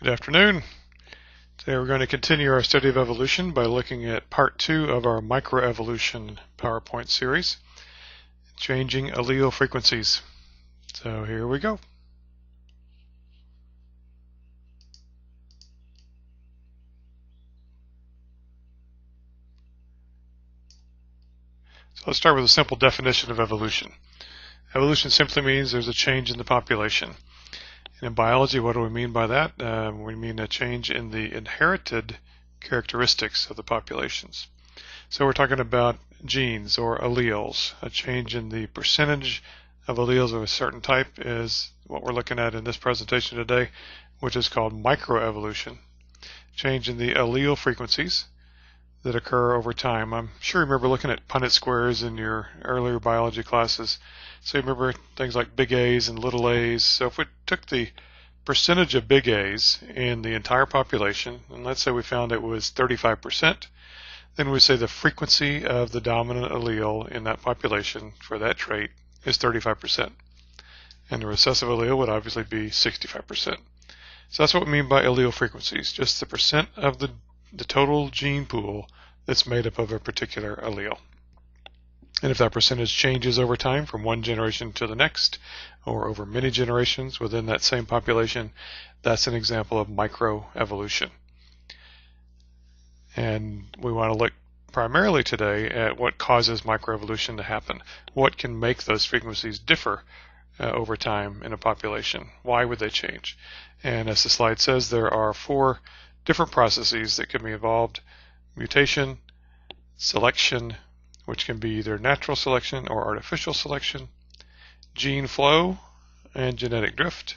Good afternoon. Today we're going to continue our study of evolution by looking at part 2 of our Microevolution PowerPoint series, changing allele frequencies. So here we go. So let's start with a simple definition of evolution. Evolution simply means there's a change in the population. And in biology, what do we mean by that? We mean a change in the inherited characteristics of the populations. So we're talking about genes or alleles. A change in the percentage of alleles of a certain type is what we're looking at in this presentation today, which is called microevolution. Change in the allele frequencies that occur over time. I'm sure you remember looking at Punnett squares in your earlier biology classes. So you remember things like big A's and little a's. So if we took the percentage of big A's in the entire population, and let's say we found it was 35%, then we say the frequency of the dominant allele in that population for that trait is 35%. And the recessive allele would obviously be 65%. So that's what we mean by allele frequencies, just the percent of the total gene pool that's made up of a particular allele. And if that percentage changes over time from one generation to the next, or over many generations within that same population, that's an example of microevolution. And we want to look primarily today at what causes microevolution to happen. What can make those frequencies differ over time in a population? Why would they change? And as the slide says, there are 4 different processes that can be involved: mutation, selection, which can be either natural selection or artificial selection, gene flow, and genetic drift.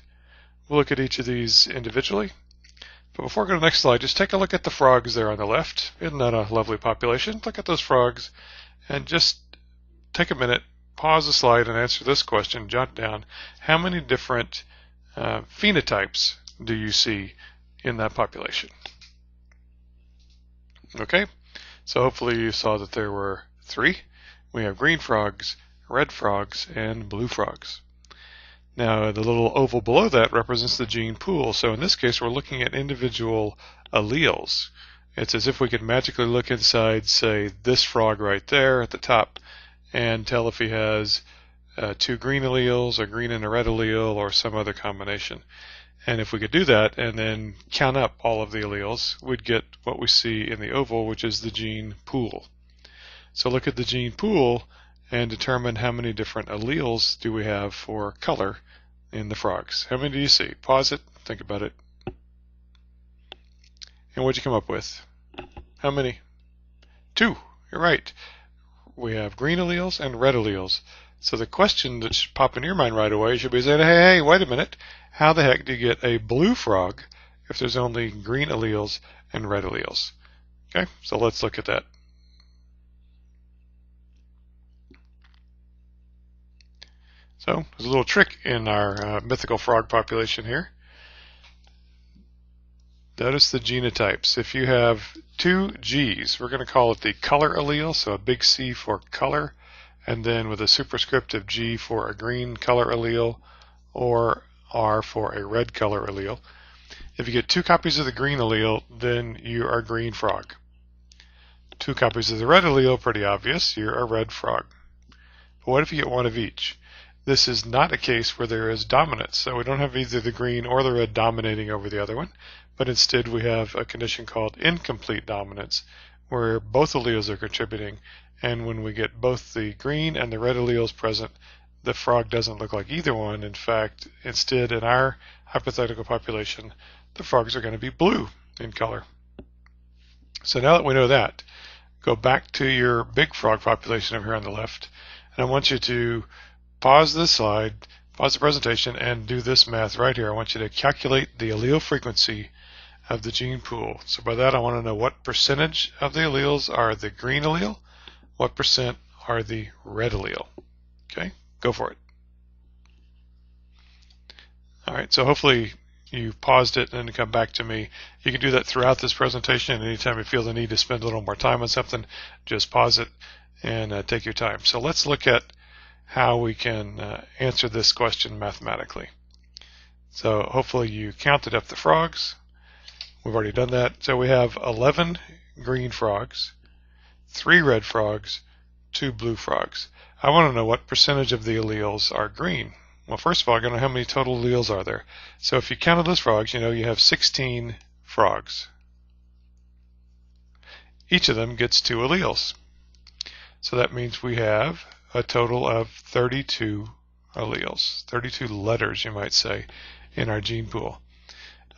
We'll look at each of these individually. But before I go to the next slide, just take a look at the frogs there on the left. Isn't that a lovely population? Look at those frogs and just take a minute, pause the slide, and answer this question. Jot down, how many different phenotypes do you see in that population? Okay, so hopefully you saw that there were 3. We have green frogs, red frogs, and blue frogs. Now the little oval below that represents the gene pool. So in this case we're looking at individual alleles. It's as if we could magically look inside, say, this frog right there at the top and tell if he has 2 green alleles, a green and a red allele, or some other combination. And if we could do that and then count up all of the alleles, we'd get what we see in the oval, which is the gene pool. So look at the gene pool and determine how many different alleles do we have for color in the frogs. How many do you see? Pause it, think about it. And what'd you come up with? How many? 2. You're right. We have green alleles and red alleles. So the question that should pop in your mind right away should be saying, hey, wait a minute. How the heck do you get a blue frog if there's only green alleles and red alleles? Okay, so let's look at that. So there's a little trick in our mythical frog population here. Notice the genotypes. If you have 2 G's, we're going to call it the color allele, so a big C for color, and then with a superscript of G for a green color allele, or R for a red color allele. If you get 2 copies of the green allele, then you are a green frog. 2 copies of the red allele, pretty obvious, you're a red frog. But what if you get 1 of each? This is not a case where there is dominance, so we don't have either the green or the red dominating over the other one, but instead we have a condition called incomplete dominance, where both alleles are contributing, and when we get both the green and the red alleles present, the frog doesn't look like either one. In fact, instead, in our hypothetical population, the frogs are going to be blue in color. So now that we know that, go back to your big frog population over here on the left, and I want you to pause this slide, pause the presentation, and do this math right here. I want you to calculate the allele frequency of the gene pool. So by that I want to know what percentage of the alleles are the green allele, what percent are the red allele. Okay, go for it. Alright, so hopefully you paused it and then come back to me. You can do that throughout this presentation, and anytime you feel the need to spend a little more time on something, just pause it and take your time. So let's look at how we can answer this question mathematically. So hopefully you counted up the frogs. We've already done that. So we have 11 green frogs, 3 red frogs, 2 blue frogs. I want to know what percentage of the alleles are green. Well, first of all, I gotta know how many total alleles are there. So if you counted those frogs, you know you have 16 frogs. Each of them gets 2 alleles. So that means we have a total of 32 alleles, 32 letters, you might say, in our gene pool.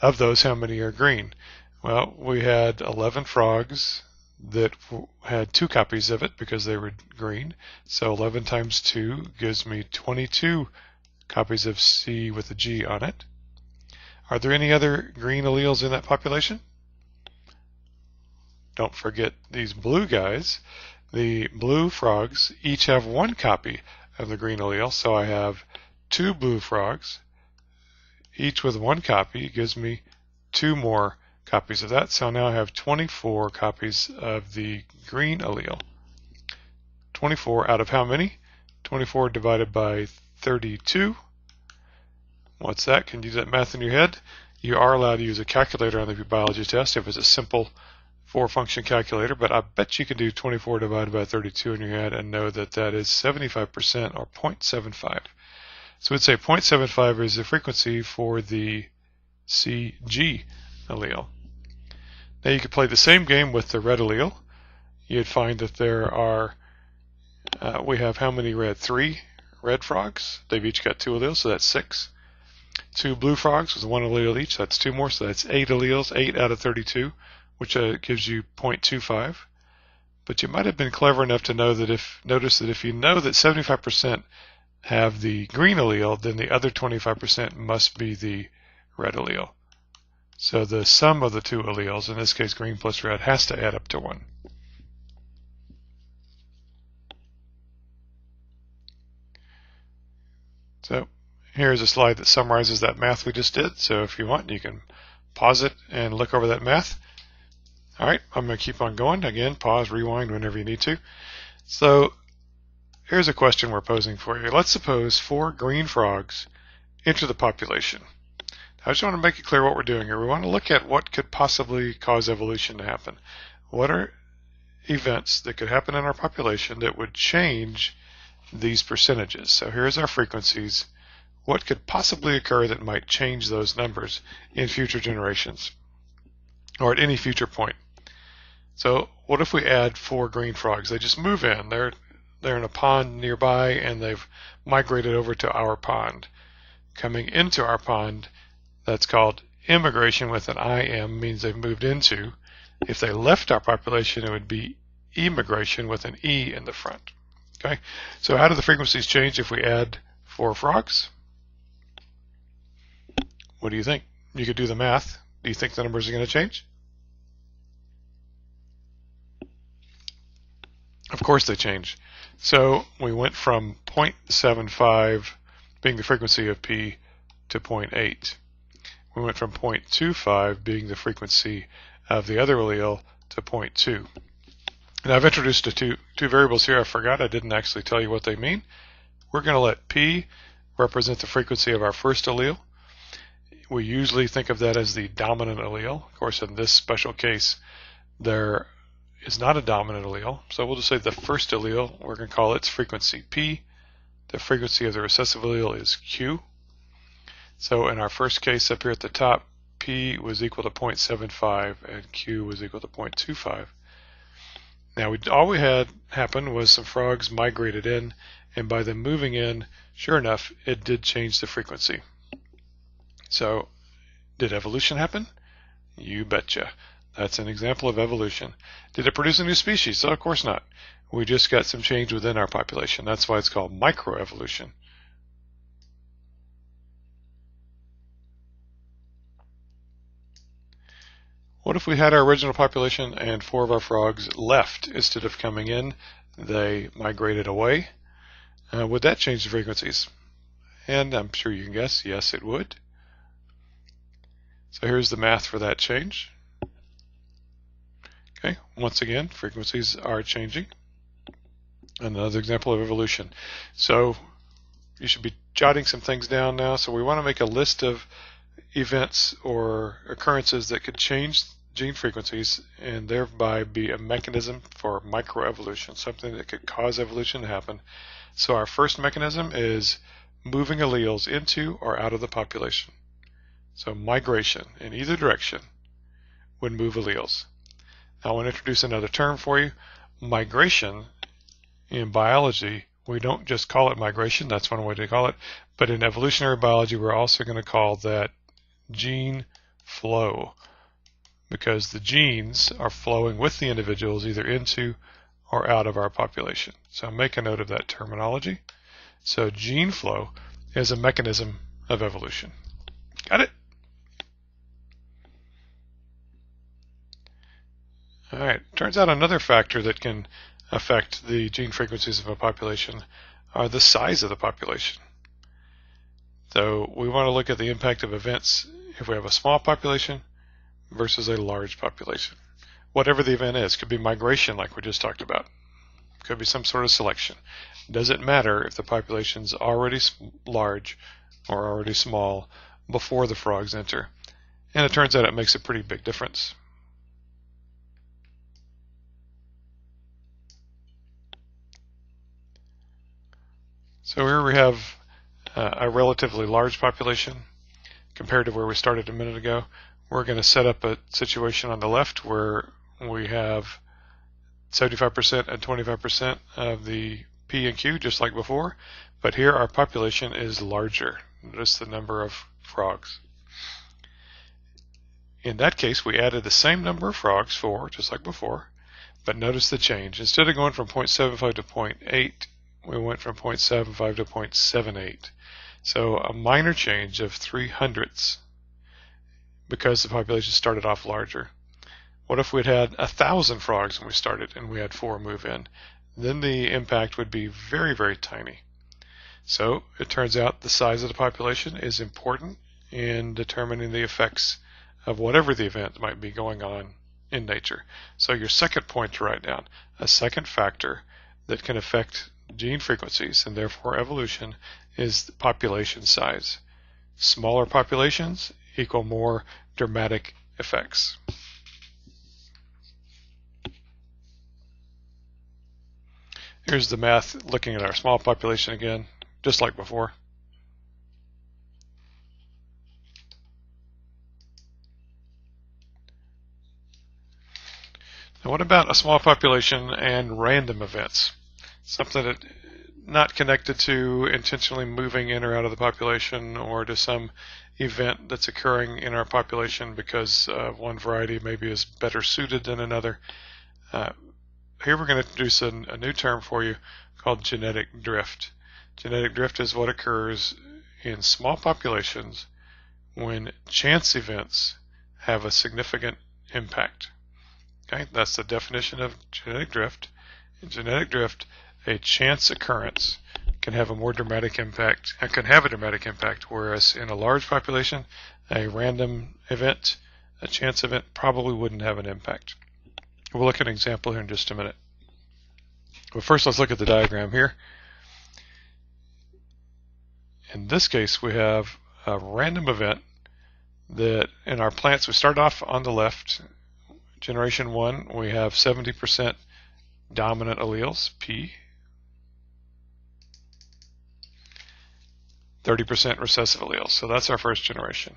Of those, how many are green? Well, we had 11 frogs that had 2 copies of it because they were green. So 11 times 2 gives me 22 copies of C with a G on it. Are there any other green alleles in that population? Don't forget these blue guys. The blue frogs each have 1 copy of the green allele, so I have 2 blue frogs, each with 1 copy. It gives me 2 more copies of that, so now I have 24 copies of the green allele. 24 out of how many? 24 divided by 32. What's that? Can you do that math in your head? You are allowed to use a calculator on the biology test if it's a simple 4-function calculator, but I bet you can do 24 divided by 32 in your head and know that that is 75% or 0.75. So we'd say 0.75 is the frequency for the CG allele. Now you could play the same game with the red allele. You'd find that there are, we have how many red? 3 red frogs. They've each got 2 alleles, so that's 6. 2 blue frogs with 1 allele each, that's 2 more, so that's 8 alleles, 8 out of 32. Which gives you 0.25. But you might have been clever enough to know that notice that if you know that 75% have the green allele, then the other 25% must be the red allele. So the sum of the 2 alleles, in this case green plus red, has to add up to 1. So here's a slide that summarizes that math we just did. So if you want, you can pause it and look over that math. All right, I'm going to keep on going. Again, pause, rewind whenever you need to. So here's a question we're posing for you. Let's suppose 4 green frogs enter the population. I just want to make it clear what we're doing here. We want to look at what could possibly cause evolution to happen. What are events that could happen in our population that would change these percentages? So here's our frequencies. What could possibly occur that might change those numbers in future generations or at any future point? So what if we add 4 green frogs? They just move in. They're in a pond nearby and they've migrated over to our pond. Coming into our pond, that's called immigration with an IM, means they've moved into. If they left our population, it would be emigration with an E in the front. Okay, so how do the frequencies change if we add 4 frogs? What do you think? You could do the math. Do you think the numbers are going to change? Of course they change. So we went from 0.75 being the frequency of P to 0.8. We went from 0.25 being the frequency of the other allele to 0.2. Now I've introduced two variables here. I forgot I didn't actually tell you what they mean. We're going to let P represent the frequency of our first allele. We usually think of that as the dominant allele. Of course, in this special case, there is not a dominant allele. So we'll just say the first allele, we're going to call its frequency P. The frequency of the recessive allele is Q. So in our first case up here at the top, P was equal to 0.75 and Q was equal to 0.25. Now all we had happen was some frogs migrated in, and by them moving in, sure enough, it did change the frequency. So did evolution happen? You betcha. That's an example of evolution. Did it produce a new species? Oh, of course not. We just got some change within our population. That's why it's called microevolution. What if we had our original population and 4 of our frogs left instead of coming in? They migrated away. Would that change the frequencies? And I'm sure you can guess, yes, it would. So here's the math for that change. Okay, once again, frequencies are changing. Another example of evolution. So you should be jotting some things down now. So we want to make a list of events or occurrences that could change gene frequencies and thereby be a mechanism for microevolution, something that could cause evolution to happen. So our first mechanism is moving alleles into or out of the population. So migration in either direction would move alleles. Now I want to introduce another term for you. Migration in biology, we don't just call it migration, that's one way to call it, but in evolutionary biology we're also going to call that gene flow, because the genes are flowing with the individuals either into or out of our population. So make a note of that terminology. So gene flow is a mechanism of evolution. Got it? Alright, turns out another factor that can affect the gene frequencies of a population are the size of the population. So we want to look at the impact of events if we have a small population versus a large population. Whatever the event is, could be migration like we just talked about, could be some sort of selection. Does it matter if the population's already large or already small before the frogs enter? And it turns out it makes a pretty big difference. So here we have a relatively large population compared to where we started a minute ago. We're going to set up a situation on the left where we have 75% and 25% of the P and Q just like before, but here our population is larger. Notice the number of frogs. In that case we added the same number of frogs, 4, just like before, but notice the change. Instead of going from 0.75 to 0.8, we went from 0.75 to 0.78. So a minor change of 0.03 because the population started off larger. What if we'd had 1,000 frogs when we started and we had 4 move in? Then the impact would be very, very tiny. So it turns out the size of the population is important in determining the effects of whatever the event might be going on in nature. So your second point to write down, a second factor that can affect gene frequencies and therefore evolution, is the population size. Smaller populations equal more dramatic effects. Here's the math looking at our small population again, just like before. Now what about a small population and random events? Something that not connected to intentionally moving in or out of the population or to some event that's occurring in our population because one variety maybe is better suited than another. Here we're going to introduce a new term for you called genetic drift. Genetic drift is what occurs in small populations when chance events have a significant impact. Okay, that's the definition of genetic drift. In genetic drift, a chance occurrence can have a more dramatic impact, and can have a dramatic impact, whereas in a large population, a random event, a chance event, probably wouldn't have an impact. We'll look at an example here in just a minute. But first let's look at the diagram here. In this case we have a random event that in our plants, we start off on the left, generation 1, we have 70% dominant alleles, P, 30% recessive alleles. So that's our first generation.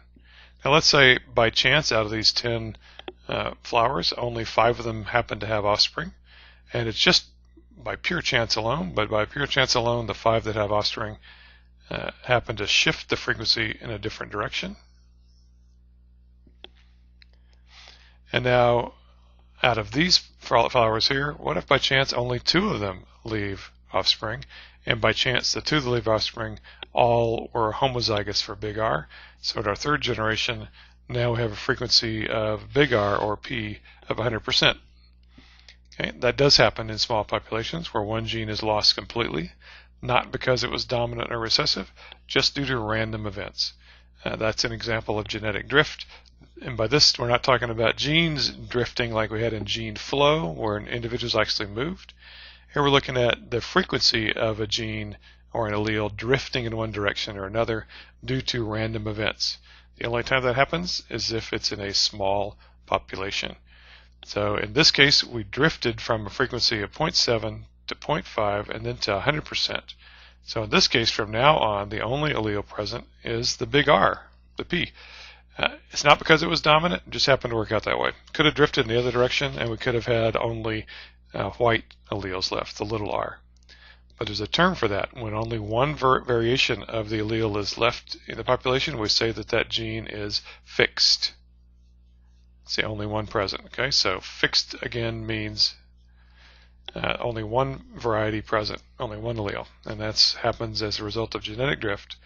Now let's say by chance out of these 10 flowers, only 5 of them happen to have offspring, and it's just by pure chance alone, but by pure chance alone the 5 that have offspring happen to shift the frequency in a different direction. And now out of these flowers here, what if by chance only 2 of them leave offspring, and by chance the 2 that leave offspring all were homozygous for big R? So at our third generation, now we have a frequency of big R, or P, of 100%. Okay, that does happen in small populations where one gene is lost completely, not because it was dominant or recessive, just due to random events. That's an example of genetic drift. And by this, we're not talking about genes drifting like we had in gene flow, where an individual's actually moved. Here we're looking at the frequency of a gene or an allele drifting in one direction or another due to random events. The only time that happens is if it's in a small population. So in this case, we drifted from a frequency of 0.7 to 0.5 and then to 100%. So in this case, from now on, the only allele present is the big R, the P. It's not because it was dominant, it just happened to work out that way. Could have drifted in the other direction, and we could have had only white alleles left, the little r. But there's a term for that. When only one variation of the allele is left in the population, we say that that gene is fixed. It's the only one present. Okay, so fixed again means only one variety present, only one allele, and that happens as a result of genetic drift,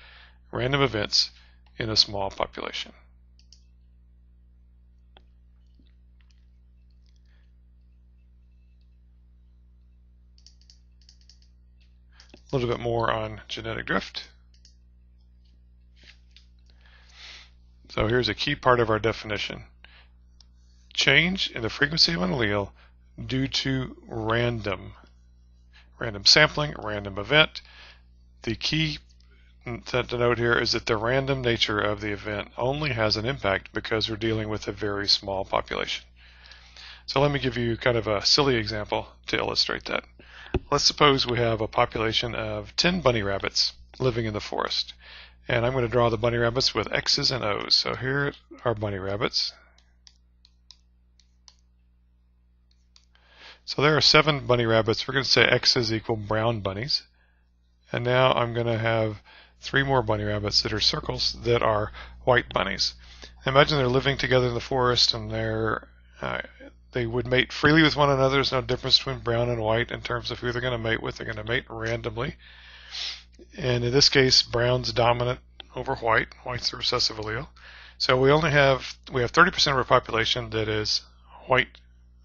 random events in a small population. A little bit more on genetic drift. So here's a key part of our definition. Change in the frequency of an allele due to random sampling, random event. The key to note here is that the random nature of the event only has an impact because we're dealing with a very small population. So let me give you kind of a silly example to illustrate that. Let's suppose we have a population of 10 bunny rabbits living in the forest. And I'm going to draw the bunny rabbits with X's and O's. So here are bunny rabbits. So there are 7 bunny rabbits. We're going to say X's equal brown bunnies. And now I'm going to have 3 more bunny rabbits that are circles that are white bunnies. Imagine they're living together in the forest and they would mate freely with one another. There's no difference between brown and white in terms of who they're going to mate with. They're going to mate randomly. And in this case, brown's dominant over white. White's the recessive allele. So we have 30% of our population that is white,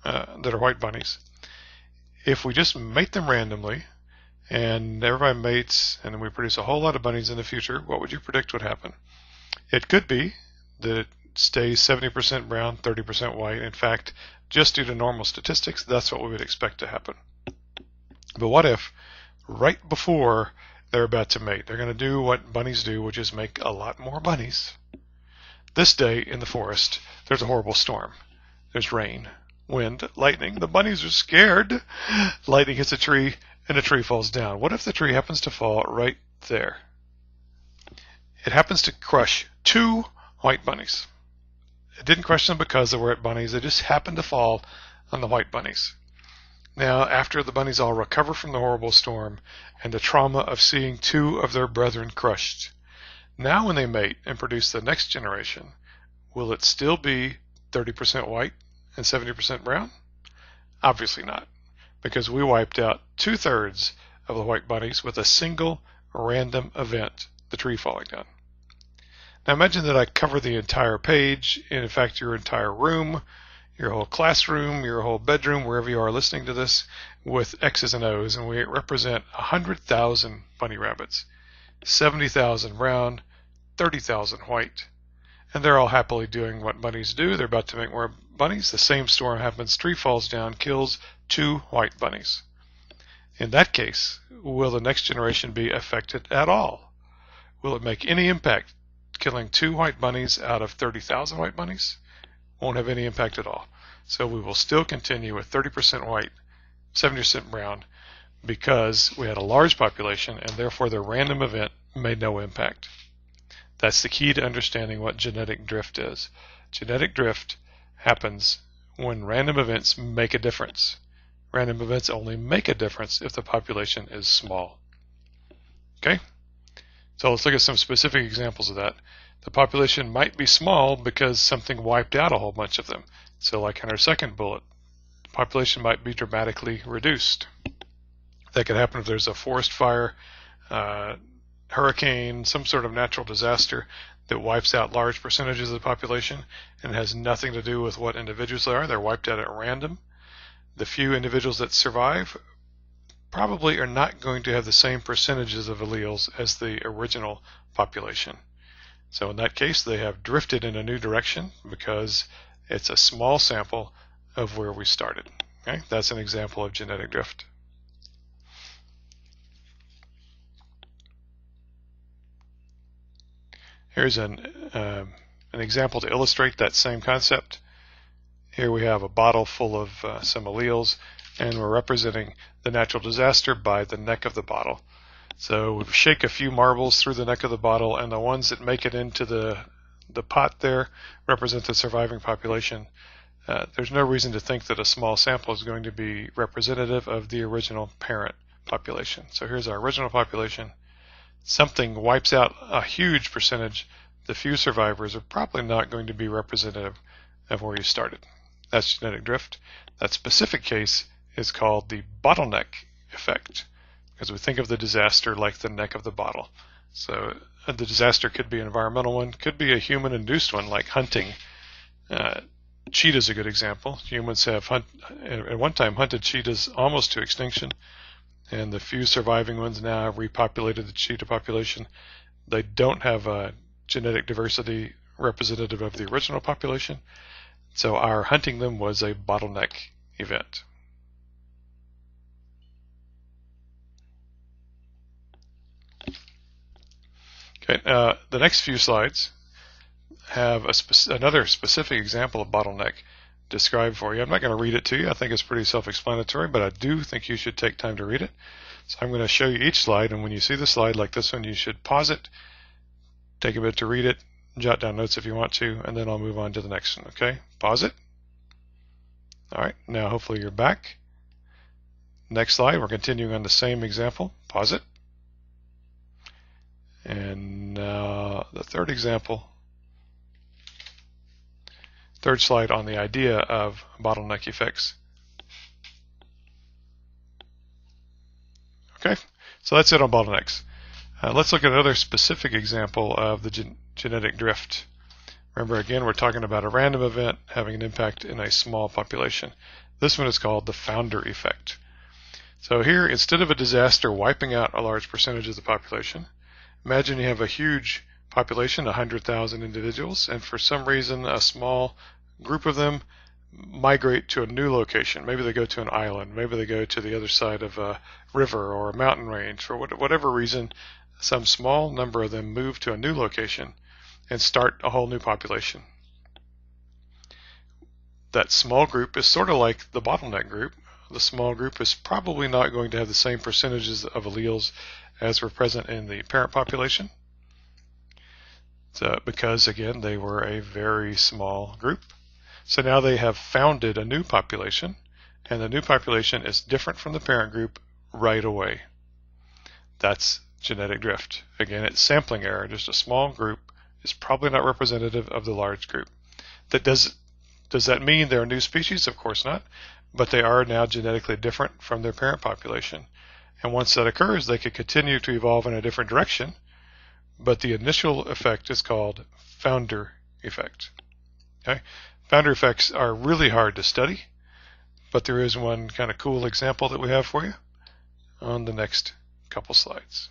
that are white bunnies. If we just mate them randomly, and everybody mates, and then we produce a whole lot of bunnies in the future, what would you predict would happen? It could be that it stays 70% brown, 30% white. In fact, just due to normal statistics, that's what we would expect to happen. But what if, right before they're about to mate, they're going to do what bunnies do, which is make a lot more bunnies? This day in the forest, there's a horrible storm. There's rain, wind, lightning. The bunnies are scared. Lightning hits a tree, and the tree falls down. What if the tree happens to fall right there? It happens to crush 2 white bunnies. It didn't crush them because they were white bunnies. They just happened to fall on the white bunnies. Now, after the bunnies all recover from the horrible storm and the trauma of seeing 2 of their brethren crushed, now when they mate and produce the next generation, will it still be 30% white and 70% brown? Obviously not, because we wiped out 2/3 of the white bunnies with a single random event, the tree falling down. Now imagine that I cover the entire page, and in fact your entire room, your whole classroom, your whole bedroom, wherever you are listening to this, with X's and O's, and we represent 100,000 bunny rabbits, 70,000 brown, 30,000 white. And they're all happily doing what bunnies do. They're about to make more bunnies. The same storm happens, tree falls down, kills 2 white bunnies. In that case, will the next generation be affected at all? Will it make any impact? Killing 2 white bunnies out of 30,000 white bunnies won't have any impact at all. So we will still continue with 30% white, 70% brown, because we had a large population and therefore the random event made no impact. That's the key to understanding what genetic drift is. Genetic drift happens when random events make a difference. Random events only make a difference if the population is small. Okay? So let's look at some specific examples of that. The population might be small because something wiped out a whole bunch of them. So like in our second bullet, the population might be dramatically reduced. That could happen if there's a forest fire, hurricane, some sort of natural disaster that wipes out large percentages of the population, and it has nothing to do with what individuals they are. They're wiped out at random. The few individuals that survive probably are not going to have the same percentages of alleles as the original population. So in that case, they have drifted in a new direction because it's a small sample of where we started. Okay? That's an example of genetic drift. Here's an an example to illustrate that same concept. Here we have a bottle full of some alleles, and we're representing the natural disaster by the neck of the bottle. So we shake a few marbles through the neck of the bottle, and the ones that make it into the pot there represent the surviving population. There's no reason to think that a small sample is going to be representative of the original parent population. So here's our original population. Something wipes out a huge percentage. The few survivors are probably not going to be representative of where you started. That's genetic drift. That specific case is called the bottleneck effect, because we think of the disaster like the neck of the bottle. So the disaster could be an environmental one, could be a human-induced one like hunting. Cheetah is a good example. Humans have at one time hunted cheetahs almost to extinction, and the few surviving ones now have repopulated the cheetah population. They don't have a genetic diversity representative of the original population, so our hunting them was a bottleneck event. Okay, the next few slides have another specific example of bottleneck described for you. I'm not going to read it to you. I think it's pretty self-explanatory, but I do think you should take time to read it. So I'm going to show you each slide, and when you see the slide like this one, you should pause it, take a bit to read it, jot down notes if you want to, and then I'll move on to the next one. Okay, pause it. All right, now hopefully you're back. Next slide, we're continuing on the same example. Pause it. And the third example, third slide on the idea of bottleneck effects. Okay, so that's it on bottlenecks. Let's look at another specific example of the genetic drift. Remember, again, we're talking about a random event having an impact in a small population. This one is called the founder effect. So here, instead of a disaster wiping out a large percentage of the population, imagine you have a huge population, 100,000 individuals, and for some reason a small group of them migrate to a new location. Maybe they go to an island, maybe they go to the other side of a river or a mountain range. For whatever reason, some small number of them move to a new location and start a whole new population. That small group is sort of like the bottleneck group. The small group is probably not going to have the same percentages of alleles as were present in the parent population, because again they were a very small group. So now they have founded a new population, and the new population is different from the parent group right away. That's genetic drift. Again, it's sampling error. Just a small group is probably not representative of the large group. Does that mean they're a new species? Of course not, but they are now genetically different from their parent population. And once that occurs, they could continue to evolve in a different direction, but the initial effect is called founder effect. Okay? Founder effects are really hard to study, but there is one kind of cool example that we have for you on the next couple slides.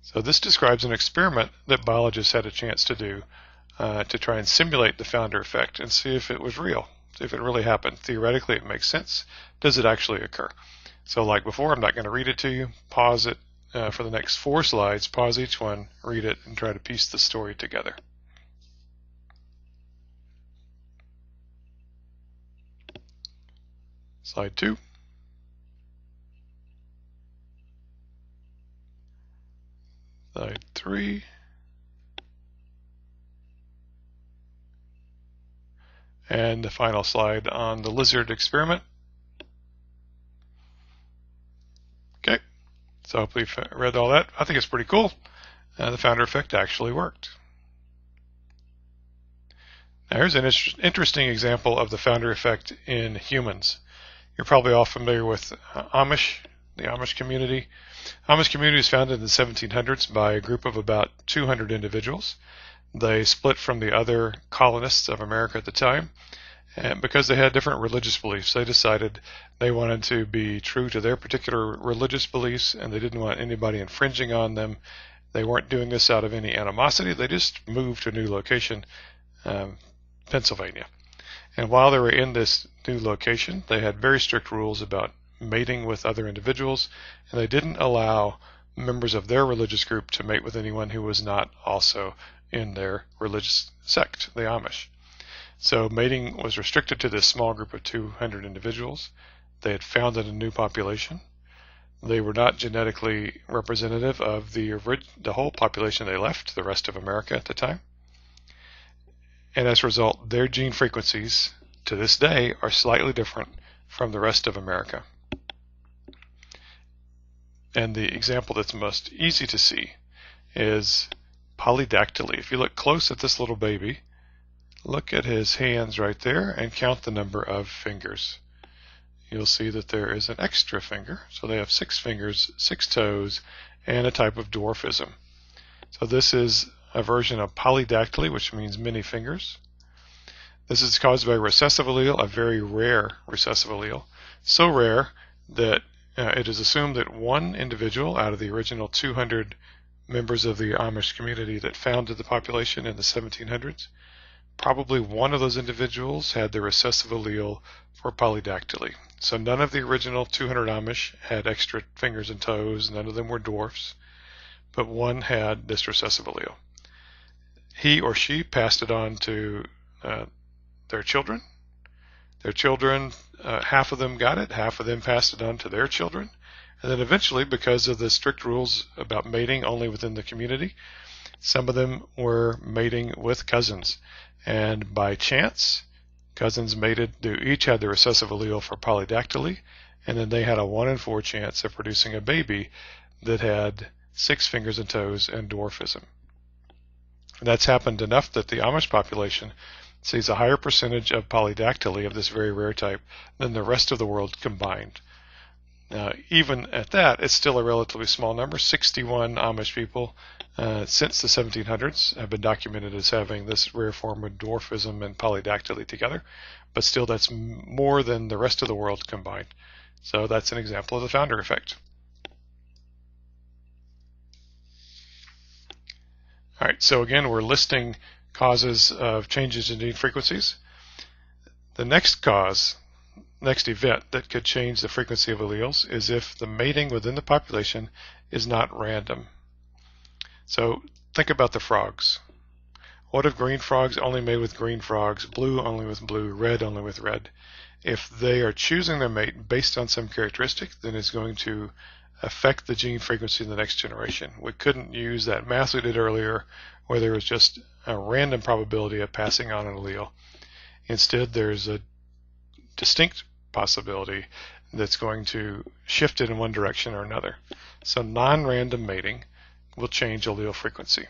So this describes an experiment that biologists had a chance to do to try and simulate the founder effect and see if it was real, see if it really happened. Theoretically, it makes sense. Does it actually occur? So like before, I'm not going to read it to you. Pause it for the next 4 slides. Pause each one, read it, and try to piece the story together. Slide 2. Slide 3. And the final slide on the lizard experiment. Okay, so hopefully you've read all that. I think it's pretty cool. The founder effect actually worked. Now here's an interesting example of the founder effect in humans. You're probably all familiar with the Amish community. Amish community was founded in the 1700s by a group of about 200 individuals. They split from the other colonists of America at the time, and because they had different religious beliefs, they decided they wanted to be true to their particular religious beliefs, and they didn't want anybody infringing on them. They weren't doing this out of any animosity. They just moved to a new location, Pennsylvania. And while they were in this new location, they had very strict rules about mating with other individuals, and they didn't allow members of their religious group to mate with anyone who was not also in their religious sect, the Amish. So mating was restricted to this small group of 200 individuals. They had founded a new population. They were not genetically representative of the whole population they left, the rest of America at the time. And as a result, their gene frequencies to this day are slightly different from the rest of America. And the example that's most easy to see is polydactyly. If you look close at this little baby, look at his hands right there and count the number of fingers. You'll see that there is an extra finger, so they have 6 fingers, 6 toes, and a type of dwarfism. So this is a version of polydactyly, which means many fingers. This is caused by a recessive allele, a very rare recessive allele, so rare that it is assumed that one individual out of the original 200 members of the Amish community that founded the population in the 1700s, probably one of those individuals had the recessive allele for polydactyly. So none of the original 200 Amish had extra fingers and toes, none of them were dwarfs, but one had this recessive allele. He or she passed it on to their children. Their children, half of them got it, half of them passed it on to their children, and then eventually, because of the strict rules about mating only within the community, some of them were mating with cousins. And by chance, cousins mated who each had the recessive allele for polydactyly, and then they had a 1 in 4 chance of producing a baby that had 6 fingers and toes and dwarfism. And that's happened enough that the Amish population sees a higher percentage of polydactyly of this very rare type than the rest of the world combined. Now, even at that, it's still a relatively small number. 61 Amish people since the 1700s have been documented as having this rare form of dwarfism and polydactyly together, but still that's more than the rest of the world combined. So that's an example of the founder effect. All right, so again, we're listing causes of changes in gene frequencies. The next event that could change the frequency of alleles is if the mating within the population is not random. So think about the frogs. What if green frogs only mate with green frogs, blue only with blue, red only with red? If they are choosing their mate based on some characteristic, then it's going to affect the gene frequency in the next generation. We couldn't use that math we did earlier where there was just a random probability of passing on an allele. Instead, there's a distinct possibility that's going to shift it in one direction or another. So non-random mating will change allele frequency.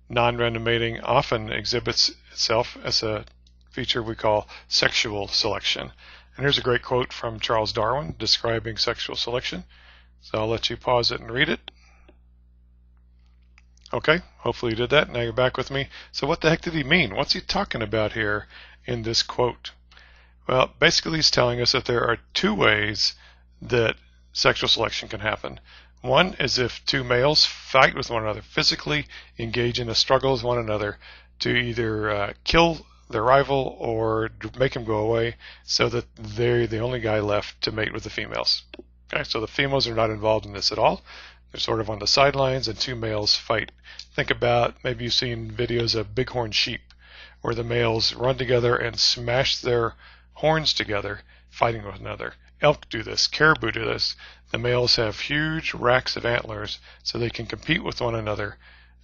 Non-random mating often exhibits itself as a feature we call sexual selection. And here's a great quote from Charles Darwin describing sexual selection. So I'll let you pause it and read it. Okay, hopefully you did that. Now you're back with me. So what the heck did he mean? What's he talking about here in this quote? Well, basically he's telling us that there are 2 ways that sexual selection can happen. One is if 2 males fight with one another, physically engage in a struggle with one another to either kill their rival or make him go away so that they're the only guy left to mate with the females. Okay, so the females are not involved in this at all. They're sort of on the sidelines and 2 males fight. Think about, maybe you've seen videos of bighorn sheep where the males run together and smash their horns together fighting with another. Elk do this, caribou do this. The males have huge racks of antlers so they can compete with one another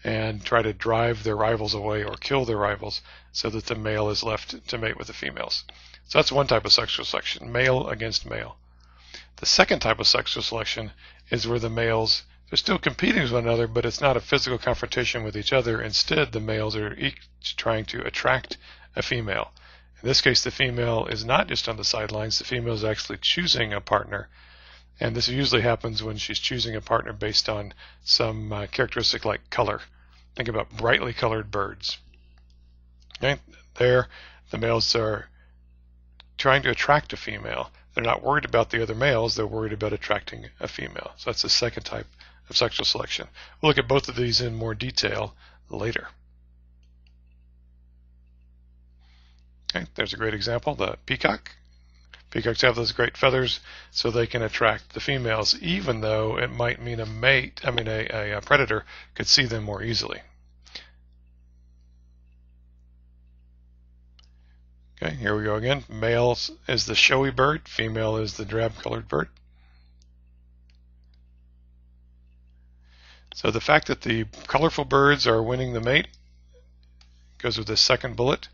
and try to drive their rivals away or kill their rivals so that the male is left to mate with the females. So that's one type of sexual selection, male against male. The second type of sexual selection is where the males, they're still competing with one another, but it's not a physical confrontation with each other. Instead, the males are each trying to attract a female. In this case, the female is not just on the sidelines, the female is actually choosing a partner. And this usually happens when she's choosing a partner based on some characteristic like color. Think about brightly colored birds. Okay? There, the males are trying to attract a female. They're not worried about the other males, they're worried about attracting a female. So that's the second type of sexual selection. We'll look at both of these in more detail later. Okay, there's a great example, the peacock. Peacocks have those great feathers so they can attract the females, even though it might mean a predator could see them more easily. Okay, here we go again. Male is the showy bird, female is the drab-colored bird. So the fact that the colorful birds are winning the mate goes with the second bullet.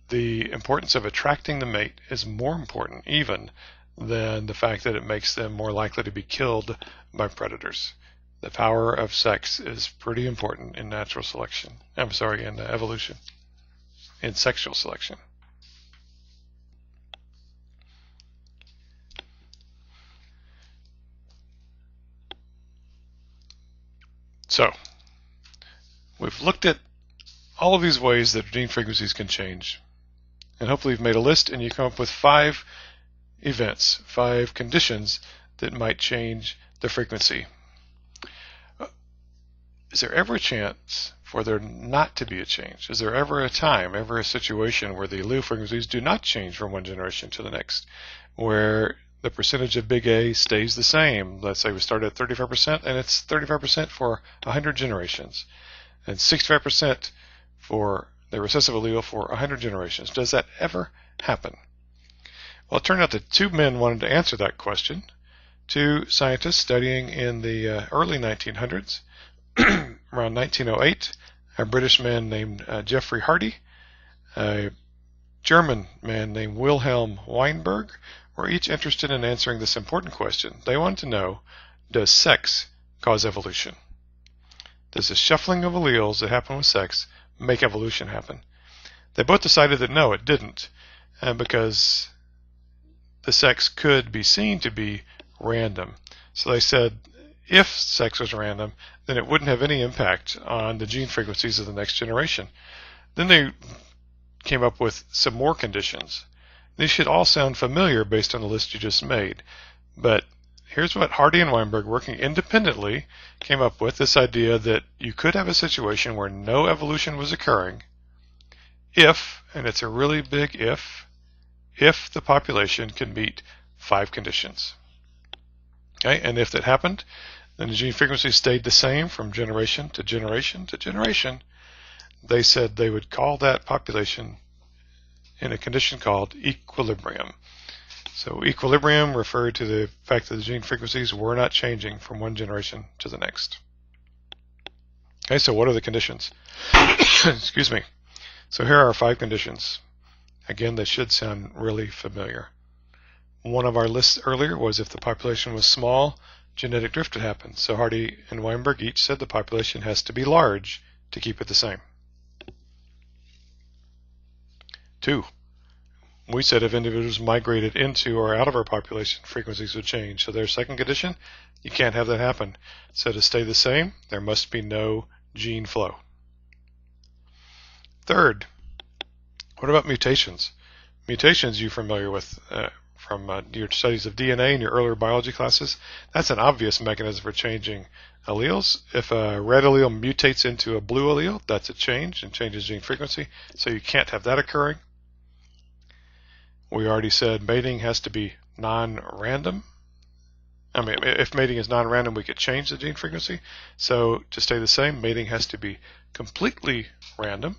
The importance of attracting the mate is more important even than the fact that it makes them more likely to be killed by predators. The power of sex is pretty important in natural selection. I'm sorry, in evolution, in sexual selection. So, we've looked at all of these ways that gene frequencies can change. And hopefully you've made a list and you come up with 5 events, 5 conditions that might change the frequency. Is there ever a chance for there not to be a change? Is there ever a time, ever a situation where the allele frequencies do not change from one generation to the next, where the percentage of big A stays the same? Let's say we start at 35% and it's 35% for 100 generations and 65% for the recessive allele for 100 generations. Does that ever happen? Well, it turned out that 2 men wanted to answer that question. 2 scientists studying in the early 1900s, around 1908, a British man named Geoffrey Hardy, a German man named Wilhelm Weinberg, were each interested in answering this important question. They wanted to know, does sex cause evolution? Does the shuffling of alleles that happen with sex make evolution happen? They both decided that no, it didn't, because the sex could be seen to be random. So they said if sex was random, then it wouldn't have any impact on the gene frequencies of the next generation. Then they came up with some more conditions. These should all sound familiar based on the list you just made, but here's what Hardy and Weinberg, working independently, came up with, this idea that you could have a situation where no evolution was occurring if, and it's a really big if the population can meet 5 conditions. Okay, and if that happened, then the gene frequency stayed the same from generation to generation to generation. They said they would call that population in a condition called equilibrium. So equilibrium referred to the fact that the gene frequencies were not changing from one generation to the next. Okay, so what are the conditions? Excuse me. So here are 5 conditions. Again, they should sound really familiar. One of our lists earlier was if the population was small, genetic drift would happen. So Hardy and Weinberg each said the population has to be large to keep it the same. 2. We said if individuals migrated into or out of our population, frequencies would change. So their second condition, you can't have that happen. So to stay the same, there must be no gene flow. 3rd, what about mutations? Mutations you're familiar with from your studies of DNA in your earlier biology classes. That's an obvious mechanism for changing alleles. If a red allele mutates into a blue allele, that's a change and changes gene frequency. So you can't have that occurring. We already said mating has to be non-random. I mean, if mating is non-random, we could change the gene frequency. So to stay the same, mating has to be completely random.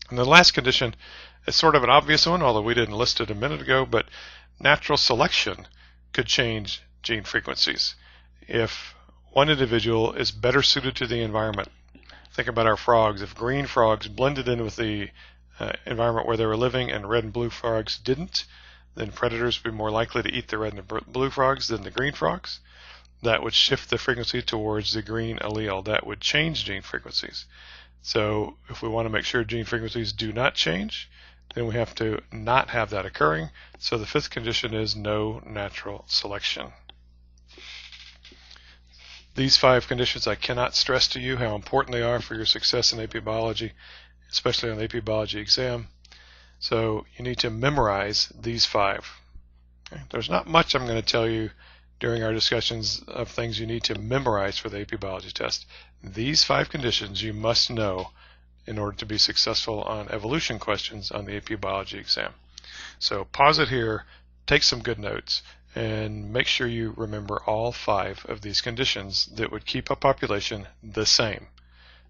And the last condition is sort of an obvious one, although we didn't list it a minute ago, but natural selection could change gene frequencies. If one individual is better suited to the environment, think about our frogs. If green frogs blended in with the environment where they were living and red and blue frogs didn't, then predators would be more likely to eat the red and blue frogs than the green frogs. That would shift the frequency towards the green allele. That would change gene frequencies. So if we want to make sure gene frequencies do not change, then we have to not have that occurring. So the 5th condition is no natural selection. These 5 conditions, I cannot stress to you how important they are for your success in AP Biology, especially on the AP Biology exam. So you need to memorize these 5. Okay? There's not much I'm going to tell you during our discussions of things you need to memorize for the AP Biology test. These 5 conditions you must know in order to be successful on evolution questions on the AP Biology exam. So pause it here, take some good notes, and make sure you remember all 5 of these conditions that would keep a population the same.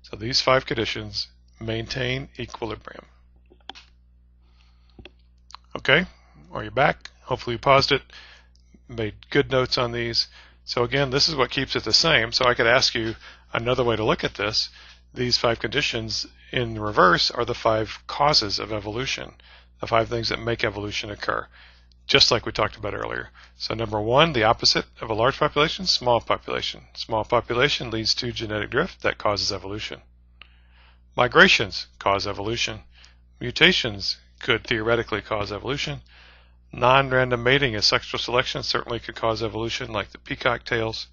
So these 5 conditions maintain equilibrium. Okay, are you back? Hopefully you paused it, made good notes on these. So again, this is what keeps it the same. So I could ask you another way to look at this. These 5 conditions in reverse are the 5 causes of evolution, the 5 things that make evolution occur, just like we talked about earlier. So number 1, the opposite of a large population, small population. Small population leads to genetic drift that causes evolution. Migrations cause evolution. Mutations could theoretically cause evolution. Non-random mating as sexual selection certainly could cause evolution, like the peacock tails.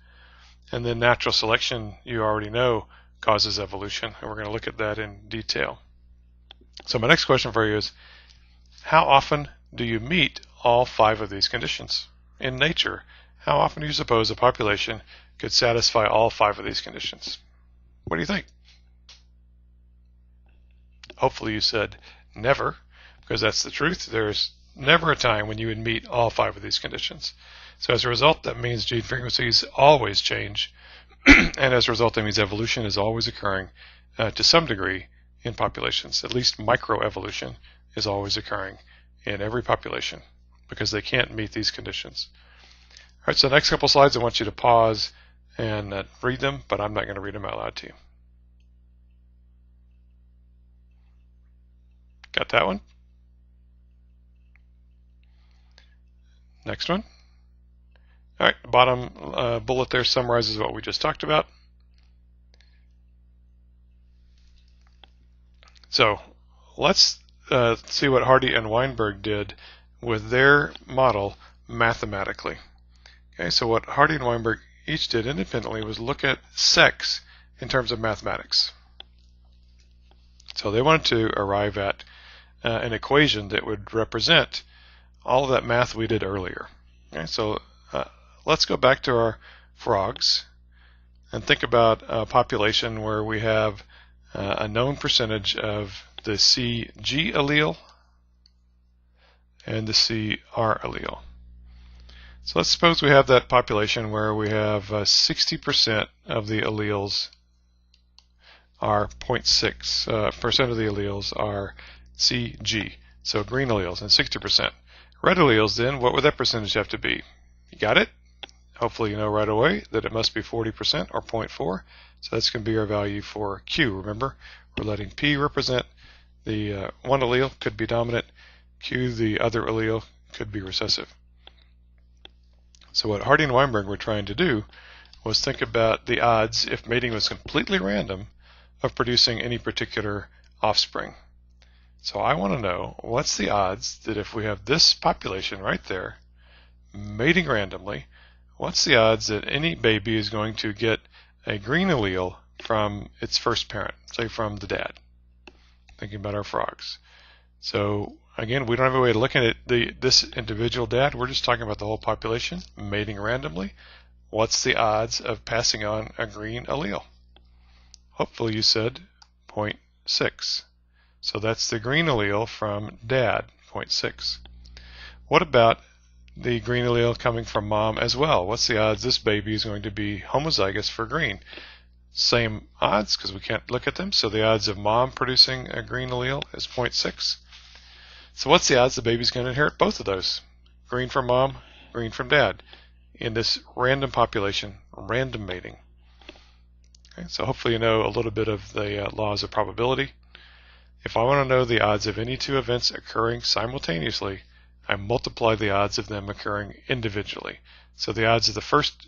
And then natural selection, you already know, causes evolution, and we're going to look at that in detail. So my next question for you is, how often do you meet all 5 of these conditions? In nature, how often do you suppose a population could satisfy all 5 of these conditions? What do you think? Hopefully you said never, because that's the truth. There's never a time when you would meet all 5 of these conditions. So as a result, that means gene frequencies always change, and as a result, that means evolution is always occurring to some degree in populations. At least microevolution is always occurring in every population because they can't meet these conditions. All right, so the next couple slides, I want you to pause and read them, but I'm not going to read them out loud to you. Got that one? Next one. All right, the bottom bullet there summarizes what we just talked about. So let's see what Hardy and Weinberg did with their model mathematically. Okay, so what Hardy and Weinberg each did independently was look at sex in terms of mathematics. So they wanted to arrive at an equation that would represent all of that math we did earlier. Okay, so let's go back to our frogs and think about a population where we have a known percentage of the CG allele and the CR allele. So let's suppose we have that population where we have 60% of the alleles are 0.6% of the alleles are CG, so green alleles, and 60%. Red alleles, then, what would that percentage have to be? You got it? Hopefully you know right away that it must be 40% or 0.4. So that's going to be our value for Q. Remember, we're letting P represent the one allele, could be dominant. Q, the other allele, could be recessive. So what Hardy and Weinberg were trying to do was think about the odds, if mating was completely random, of producing any particular offspring. So I want to know, what's the odds that if we have this population right there, mating randomly, what's the odds that any baby is going to get a green allele from its first parent, say from the dad? Thinking about our frogs. So again, we don't have a way of looking at this individual dad. We're just talking about the whole population, mating randomly. What's the odds of passing on a green allele? Hopefully you said 0.6. So that's the green allele from dad, 0.6. What about the green allele coming from mom as well? What's the odds this baby is going to be homozygous for green? Same odds because we can't look at them. So the odds of mom producing a green allele is 0.6. So what's the odds the baby's going to inherit both of those? Green from mom, green from dad, in this random population, random mating. Okay, so hopefully you know a little bit of the laws of probability. If I want to know the odds of any 2 events occurring simultaneously, I multiply the odds of them occurring individually. So the odds of the first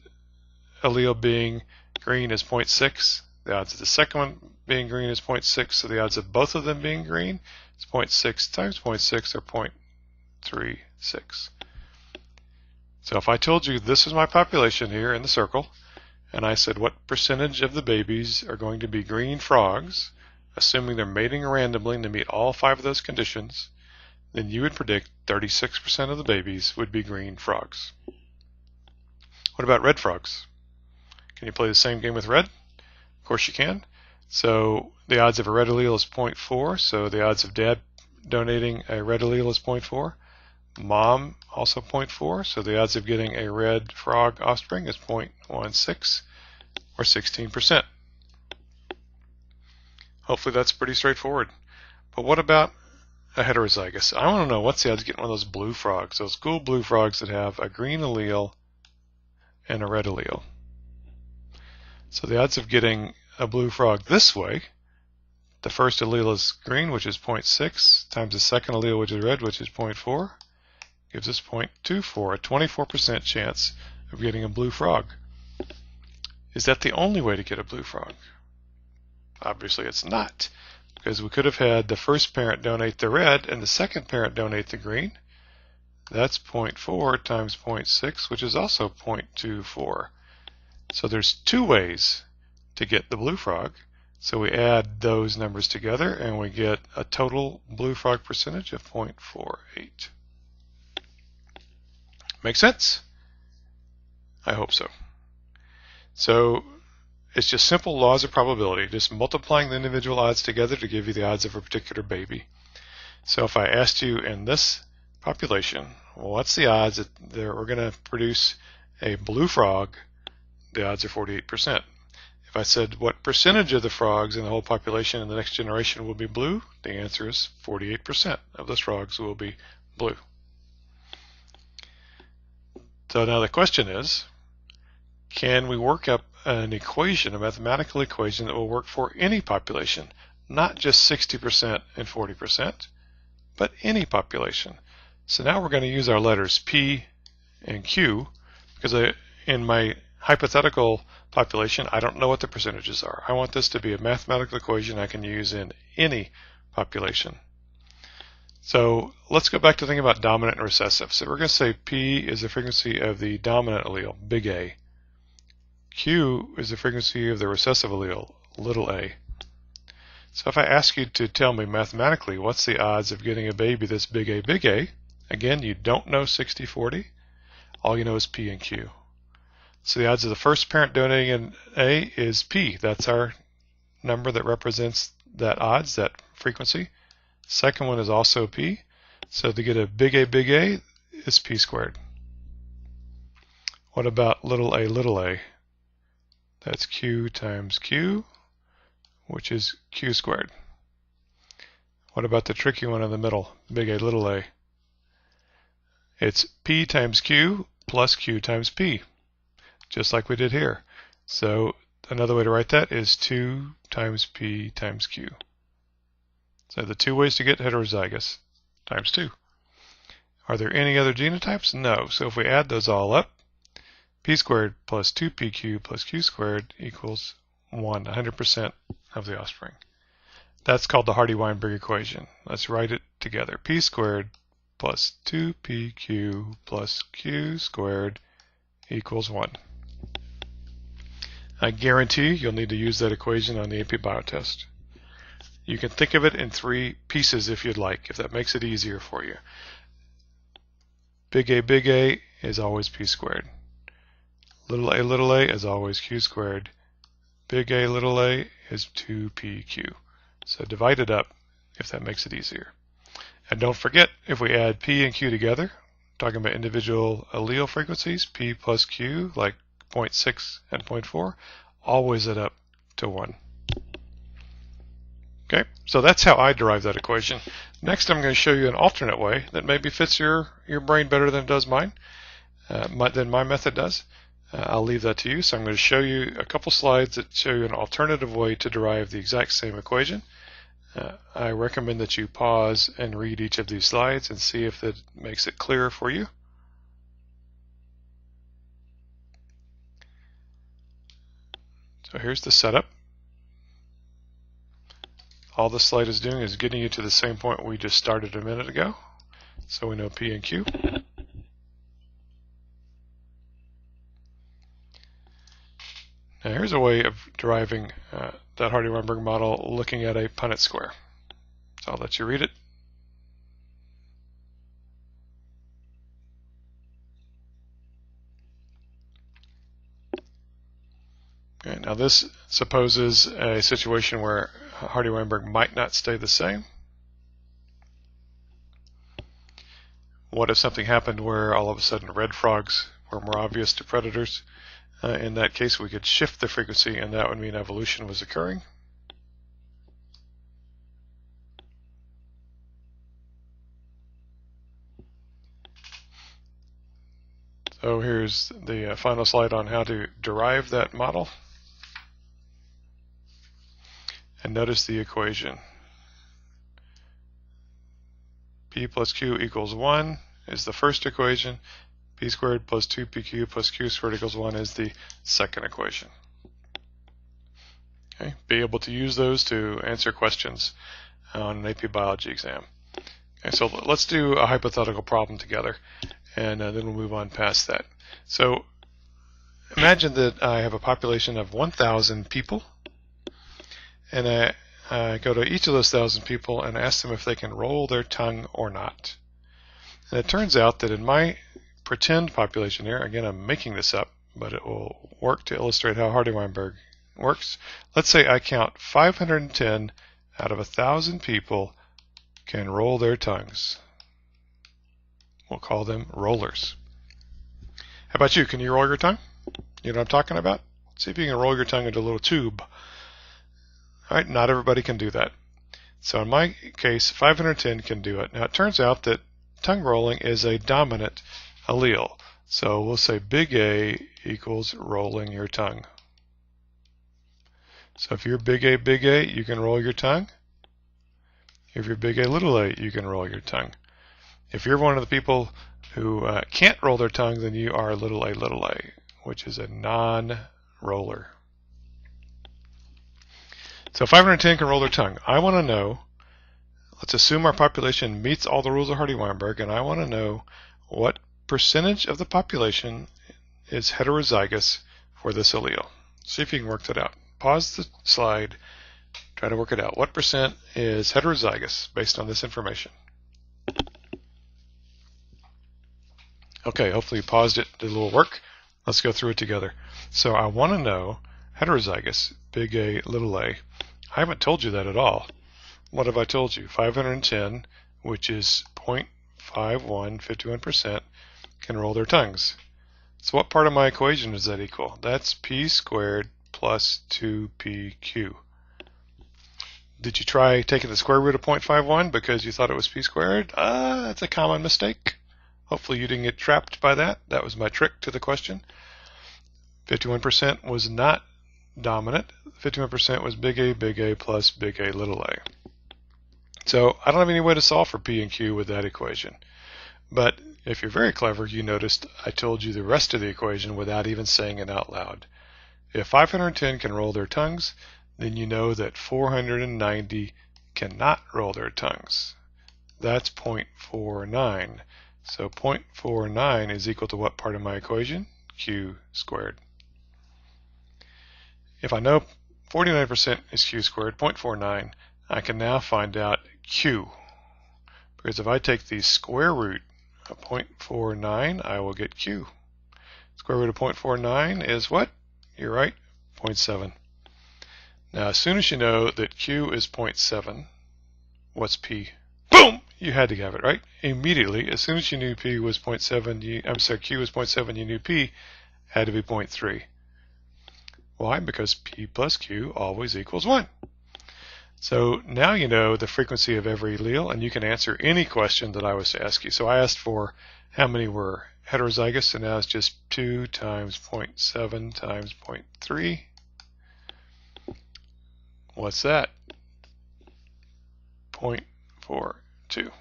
allele being green is 0.6. The odds of the second one being green is 0.6. So the odds of both of them being green is 0.6 times 0.6, or 0.36. So if I told you this is my population here in the circle, and I said what percentage of the babies are going to be green frogs, assuming they're mating randomly to meet all 5 of those conditions, then you would predict 36% of the babies would be green frogs. What about red frogs? Can you play the same game with red? Of course you can. So the odds of a red allele is 0.4, so the odds of dad donating a red allele is 0.4. Mom also 0.4, so the odds of getting a red frog offspring is 0.16 or 16%. Hopefully that's pretty straightforward. But what about a heterozygous? I want to know what's the odds of getting one of those blue frogs, those cool blue frogs that have a green allele and a red allele. So the odds of getting a blue frog this way, the first allele is green, which is 0.6, times the second allele, which is red, which is 0.4, gives us 0.24, a 24% chance of getting a blue frog. Is that the only way to get a blue frog? Obviously it's not, because we could have had the first parent donate the red and the second parent donate the green. That's 0.4 times 0.6, which is also 0.24. So there's two ways to get the blue frog. So we add those numbers together and we get a total blue frog percentage of 0.48. Make sense? I hope so. So it's just simple laws of probability, just multiplying the individual odds together to give you the odds of a particular baby. So if I asked you in this population, well, what's the odds that we're going to produce a blue frog? The odds are 48%. If I said what percentage of the frogs in the whole population in the next generation will be blue, the answer is 48% of those frogs will be blue. So now the question is, can we work up an equation, a mathematical equation that will work for any population, not just 60% and 40%, but any population? So now we're going to use our letters P and Q, because in my hypothetical population, I don't know what the percentages are. I want this to be a mathematical equation I can use in any population. So let's go back to thinking about dominant and recessive. So we're going to say P is the frequency of the dominant allele, big A. Q is the frequency of the recessive allele, little a. So if I ask you to tell me mathematically what's the odds of getting a baby that's big A, again, you don't know 60-40. All you know is P and Q. So the odds of the first parent donating an A is P. That's our number that represents that odds, that frequency. Second one is also P. So to get a big A is P squared. What about little a? That's Q times Q, which is Q squared. What about the tricky one in the middle, big A, little a? It's P times Q plus Q times P, just like we did here. So another way to write that is 2 times P times Q. So the two ways to get heterozygous, times 2. Are there any other genotypes? No. So if we add those all up, P squared plus 2PQ plus Q squared equals 1, 100% of the offspring. That's called the Hardy-Weinberg equation. Let's write it together. P squared plus 2PQ plus Q squared equals 1. I guarantee you'll need to use that equation on the AP Bio test. You can think of it in 3 pieces if you'd like, if that makes it easier for you. Big A is always P squared. Little a is always Q squared. Big A, little a is 2PQ. So divide it up if that makes it easier. And don't forget, if we add P and Q together, talking about individual allele frequencies, P plus Q, like 0.6 and 0.4, always add up to 1. Okay, so that's how I derive that equation. Next, I'm going to show you an alternate way that maybe fits your brain better than it does mine, than my method does. I'll leave that to you. So I'm going to show you a couple slides that show you an alternative way to derive the exact same equation. I recommend that you pause and read each of these slides and see if that makes it clearer for you. So here's the setup. All the slide is doing is getting you to the same point we just started a minute ago. So we know P and Q. Now here's a way of deriving that Hardy-Weinberg model looking at a Punnett square. So I'll let you read it. Okay, now this supposes a situation where Hardy-Weinberg might not stay the same. What if something happened where all of a sudden red frogs were more obvious to predators? In that case, we could shift the frequency, and that would mean evolution was occurring. So here's the final slide on how to derive that model. And notice the equation. P plus Q equals 1 is the first equation. P squared plus 2PQ plus Q squared equals 1 is the second equation. Okay, be able to use those to answer questions on an AP Biology exam. Okay, so let's do a hypothetical problem together, and then we'll move on past that. So imagine that I have a population of 1,000 people, and I go to each of those 1,000 people and ask them if they can roll their tongue or not. And it turns out that in my pretend population here, again I'm making this up, but it will work to illustrate how Hardy-Weinberg works. Let's say I count 510 out of 1,000 people can roll their tongues. We'll call them rollers. How about you? Can you roll your tongue? You know what I'm talking about? See if you can roll your tongue into a little tube. All right, not everybody can do that. So in my case, 510 can do it. Now it turns out that tongue rolling is a dominant allele. So we'll say big A equals rolling your tongue. So if you're big A, you can roll your tongue. If you're big A, little a, you can roll your tongue. If you're one of the people who can't roll their tongue, then you are little a, which is a non-roller. So 510 can roll their tongue. I want to know, let's assume our population meets all the rules of Hardy-Weinberg, and I want to know what percentage of the population is heterozygous for this allele. See if you can work that out. Pause the slide, try to work it out. What percent is heterozygous based on this information? Okay, hopefully you paused it, did a little work. Let's go through it together. So I want to know heterozygous, big A, little a. I haven't told you that at all. What have I told you? 510, which is 0.51, 51%, can roll their tongues. So what part of my equation does that equal? That's P squared plus 2PQ. Did you try taking the square root of 0.51 because you thought it was P squared? That's a common mistake. Hopefully you didn't get trapped by that. That was my trick to the question. 51% was not dominant. 51% was big A plus big A, little a. So I don't have any way to solve for P and Q with that equation. But if you're very clever, you noticed I told you the rest of the equation without even saying it out loud. If 510 can roll their tongues, then you know that 490 cannot roll their tongues. That's 0.49. So 0.49 is equal to what part of my equation? Q squared. If I know 49% is Q squared, 0.49, I can now find out Q. Because if I take the square root of 0.49, I will get Q. Square root of 0.49 is what? You're right, 0.7. Now, as soon as you know that Q is 0.7, what's P? Boom! You had to have it, right? Immediately, as soon as you knew P was 0.7, Q was 0.7, you knew P had to be 0.3. Why? Because P plus Q always equals 1. So now you know the frequency of every allele, and you can answer any question that I was to ask you. So I asked for how many were heterozygous, and now it's just 2 times 0.7 times 0.3. What's that? 0.42.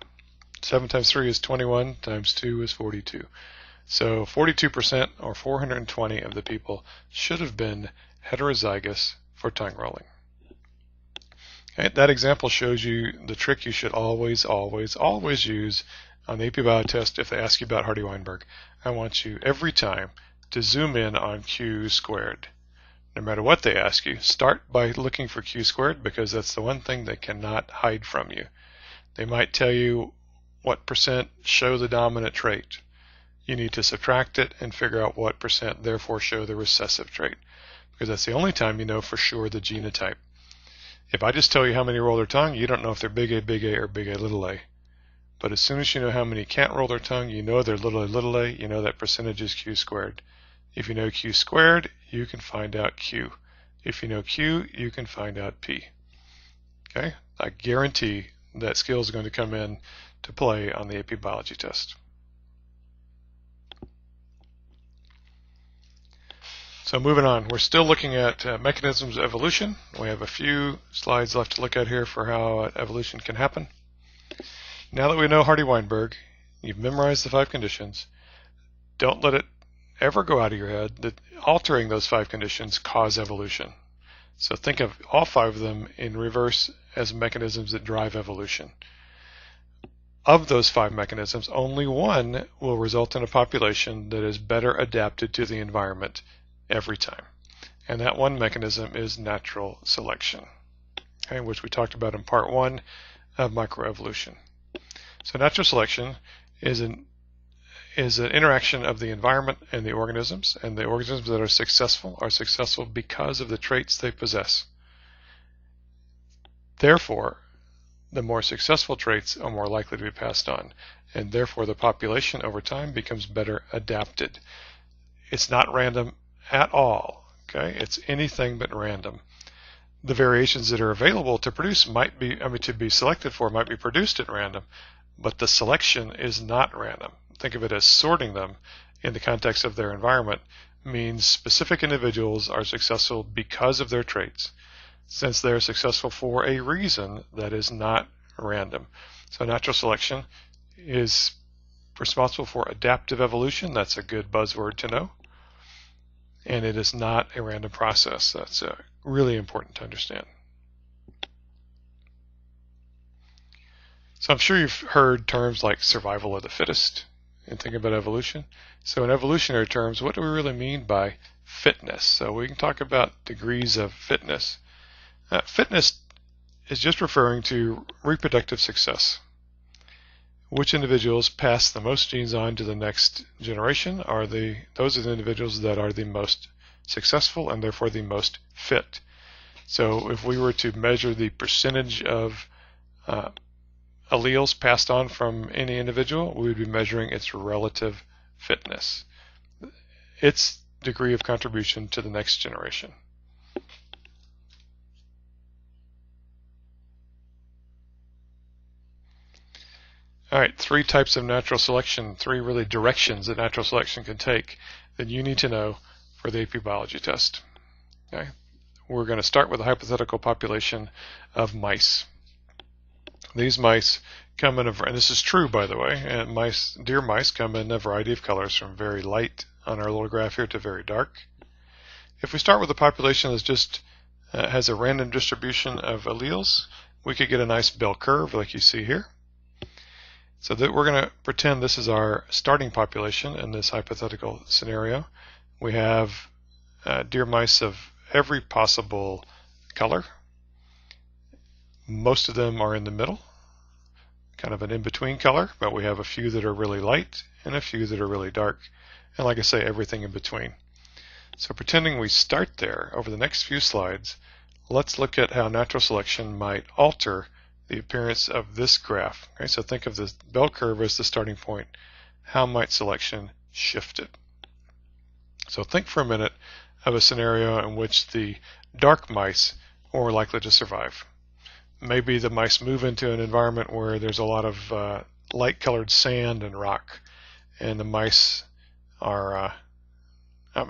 7 times 3 is 21, times 2 is 42. So 42% or 420 of the people should have been heterozygous for tongue rolling. Okay, that example shows you the trick you should always use on the AP Bio test if they ask you about Hardy-Weinberg. I want you every time to zoom in on Q squared. No matter what they ask you, start by looking for Q squared because that's the one thing they cannot hide from you. They might tell you what percent show the dominant trait. You need to subtract it and figure out what percent therefore show the recessive trait, because that's the only time you know for sure the genotype. If I just tell you how many roll their tongue, you don't know if they're big A, or big A, little a. But as soon as you know how many can't roll their tongue, you know they're little a, you know that percentage is q squared. If you know q squared, you can find out q. If you know q, you can find out p. Okay? I guarantee that skill is going to come in to play on the AP Biology test. So moving on, we're still looking at mechanisms of evolution. We have a few slides left to look at here for how evolution can happen. Now that we know Hardy-Weinberg, you've memorized the 5 conditions, don't let it ever go out of your head that altering those 5 conditions cause evolution. So think of all 5 of them in reverse as mechanisms that drive evolution. Of those 5 mechanisms, only one will result in a population that is better adapted to the environment every time. And that one mechanism is natural selection, okay, which we talked about in part 1 of microevolution. So natural selection is an interaction of the environment and the organisms that are successful because of the traits they possess. Therefore, the more successful traits are more likely to be passed on, and therefore the population over time becomes better adapted. It's not random at all, okay? It's anything but random. The variations that are available to produce to be selected for might be produced at random, but the selection is not random. Think of it as sorting them in the context of their environment means specific individuals are successful because of their traits, since they're successful for a reason that is not random. So natural selection is responsible for adaptive evolution. That's a good buzzword to know. And it is not a random process. That's really important to understand. So I'm sure you've heard terms like survival of the fittest and think about evolution. So in evolutionary terms, what do we really mean by fitness? So we can talk about degrees of fitness. Fitness is just referring to reproductive success. Which individuals pass the most genes on to the next generation those are the individuals that are the most successful and therefore the most fit. So if we were to measure the percentage of alleles passed on from any individual, we would be measuring its relative fitness, its degree of contribution to the next generation. All right, 3 types of natural selection, 3 really directions that natural selection can take that you need to know for the AP Biology test. Okay? We're going to start with a hypothetical population of mice. These mice come in and this is true by the way, and deer mice come in a variety of colors from very light on our little graph here to very dark. If we start with a population that just has a random distribution of alleles, we could get a nice bell curve like you see here. So that we're going to pretend this is our starting population in this hypothetical scenario. We have deer mice of every possible color. Most of them are in the middle, kind of an in-between color, but we have a few that are really light and a few that are really dark. And like I say, everything in between. So pretending we start there, over the next few slides, let's look at how natural selection might alter the appearance of this graph. Okay, so think of the bell curve as the starting point. How might selection shift it? So think for a minute of a scenario in which the dark mice are more likely to survive. Maybe the mice move into an environment where there's a lot of light-colored sand and rock, and the mice are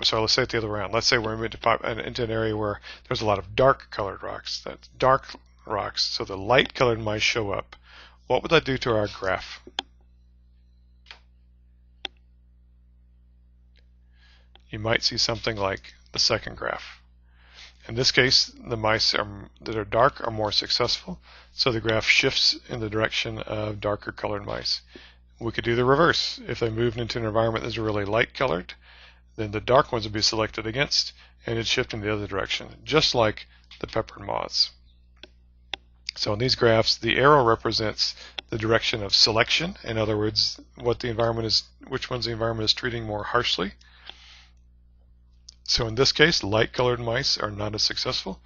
so let's say it the other way around. Let's say we're into an area where there's a lot of dark-colored rocks. That's dark rocks, so the light-colored mice show up. What would that do to our graph? You might see something like the second graph. In this case, the mice that are dark are more successful, so the graph shifts in the direction of darker colored mice. We could do the reverse. If they moved into an environment that's really light-colored, then the dark ones would be selected against, and it'd shift in the other direction, just like the peppered moths. So in these graphs, the arrow represents the direction of selection. In other words, which ones the environment is treating more harshly. So in this case, light-colored mice are not as successful.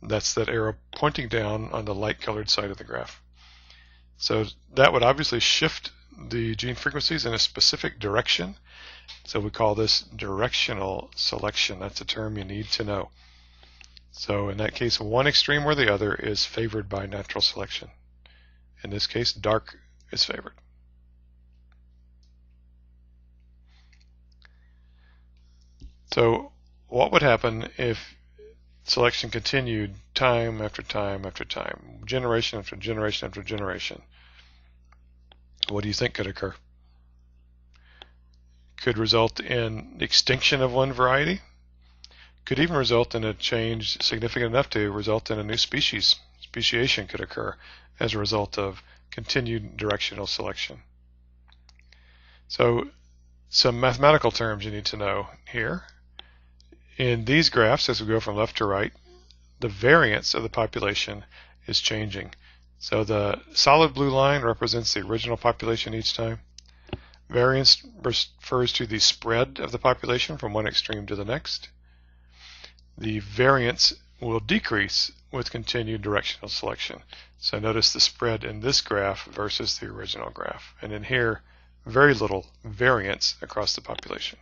That's that arrow pointing down on the light-colored side of the graph. So that would obviously shift the gene frequencies in a specific direction. So we call this directional selection. That's a term you need to know. So in that case, one extreme or the other is favored by natural selection. In this case, dark is favored. So what would happen if selection continued time after time after time, generation after generation after generation? What do you think could occur? Could result in extinction of one variety. Could even result in a change significant enough to result in a new species. Speciation could occur as a result of continued directional selection. So some mathematical terms you need to know here. In these graphs, as we go from left to right, the variance of the population is changing. So the solid blue line represents the original population each time. Variance refers to the spread of the population from one extreme to the next. The variance will decrease with continued directional selection. So notice the spread in this graph versus the original graph. And in here, very little variance across the population.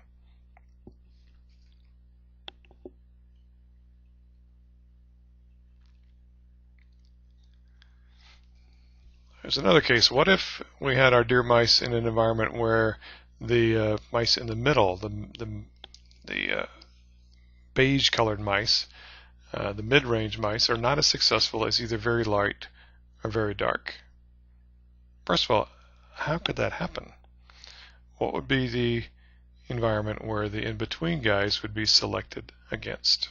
There's another case. What if we had our deer mice in an environment where the mice in the middle, the beige colored mice, the mid-range mice, are not as successful as either very light or very dark? First of all, how could that happen? What would be the environment where the in-between guys would be selected against?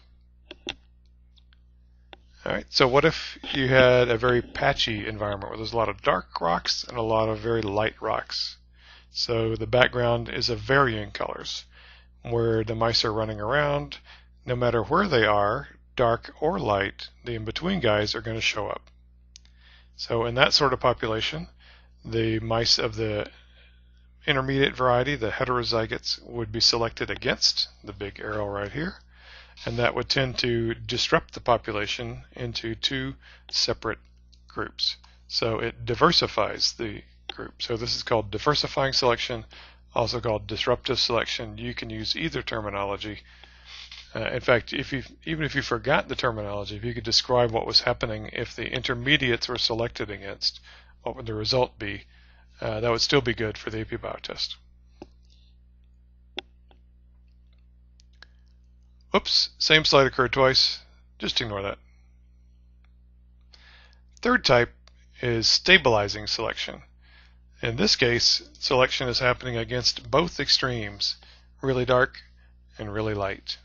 Alright, so what if you had a very patchy environment where there's a lot of dark rocks and a lot of very light rocks? So the background is of varying colors, where the mice are running around. No matter where they are, dark or light, the in-between guys are going to show up. So in that sort of population, the mice of the intermediate variety, the heterozygotes, would be selected against the big arrow right here. And that would tend to disrupt the population into two separate groups. So it diversifies the group. So this is called diversifying selection, also called disruptive selection. You can use either terminology. In fact, even if you forgot the terminology, if you could describe what was happening if the intermediates were selected against, what would the result be? That would still be good for the AP Bio test. Oops, same slide occurred twice. Just ignore that. Third type is stabilizing selection. In this case, selection is happening against both extremes, really dark and really light.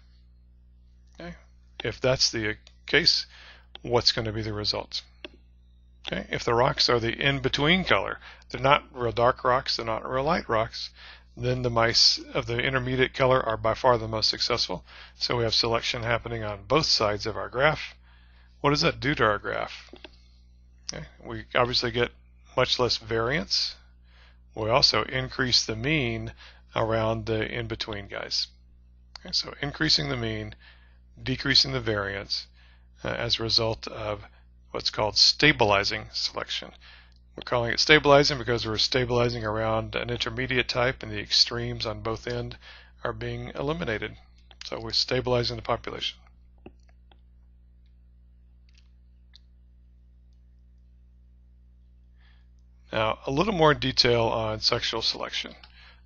Okay. If that's the case, what's going to be the result? Okay. If the rocks are the in-between color, they're not real dark rocks, they're not real light rocks, then the mice of the intermediate color are by far the most successful. So we have selection happening on both sides of our graph. What does that do to our graph? Okay. We obviously get much less variance. We also increase the mean around the in-between guys. Okay, so increasing the mean, decreasing the variance as a result of what's called stabilizing selection. We're calling it stabilizing because we're stabilizing around an intermediate type and the extremes on both ends are being eliminated. So we're stabilizing the population. Now, a little more detail on sexual selection.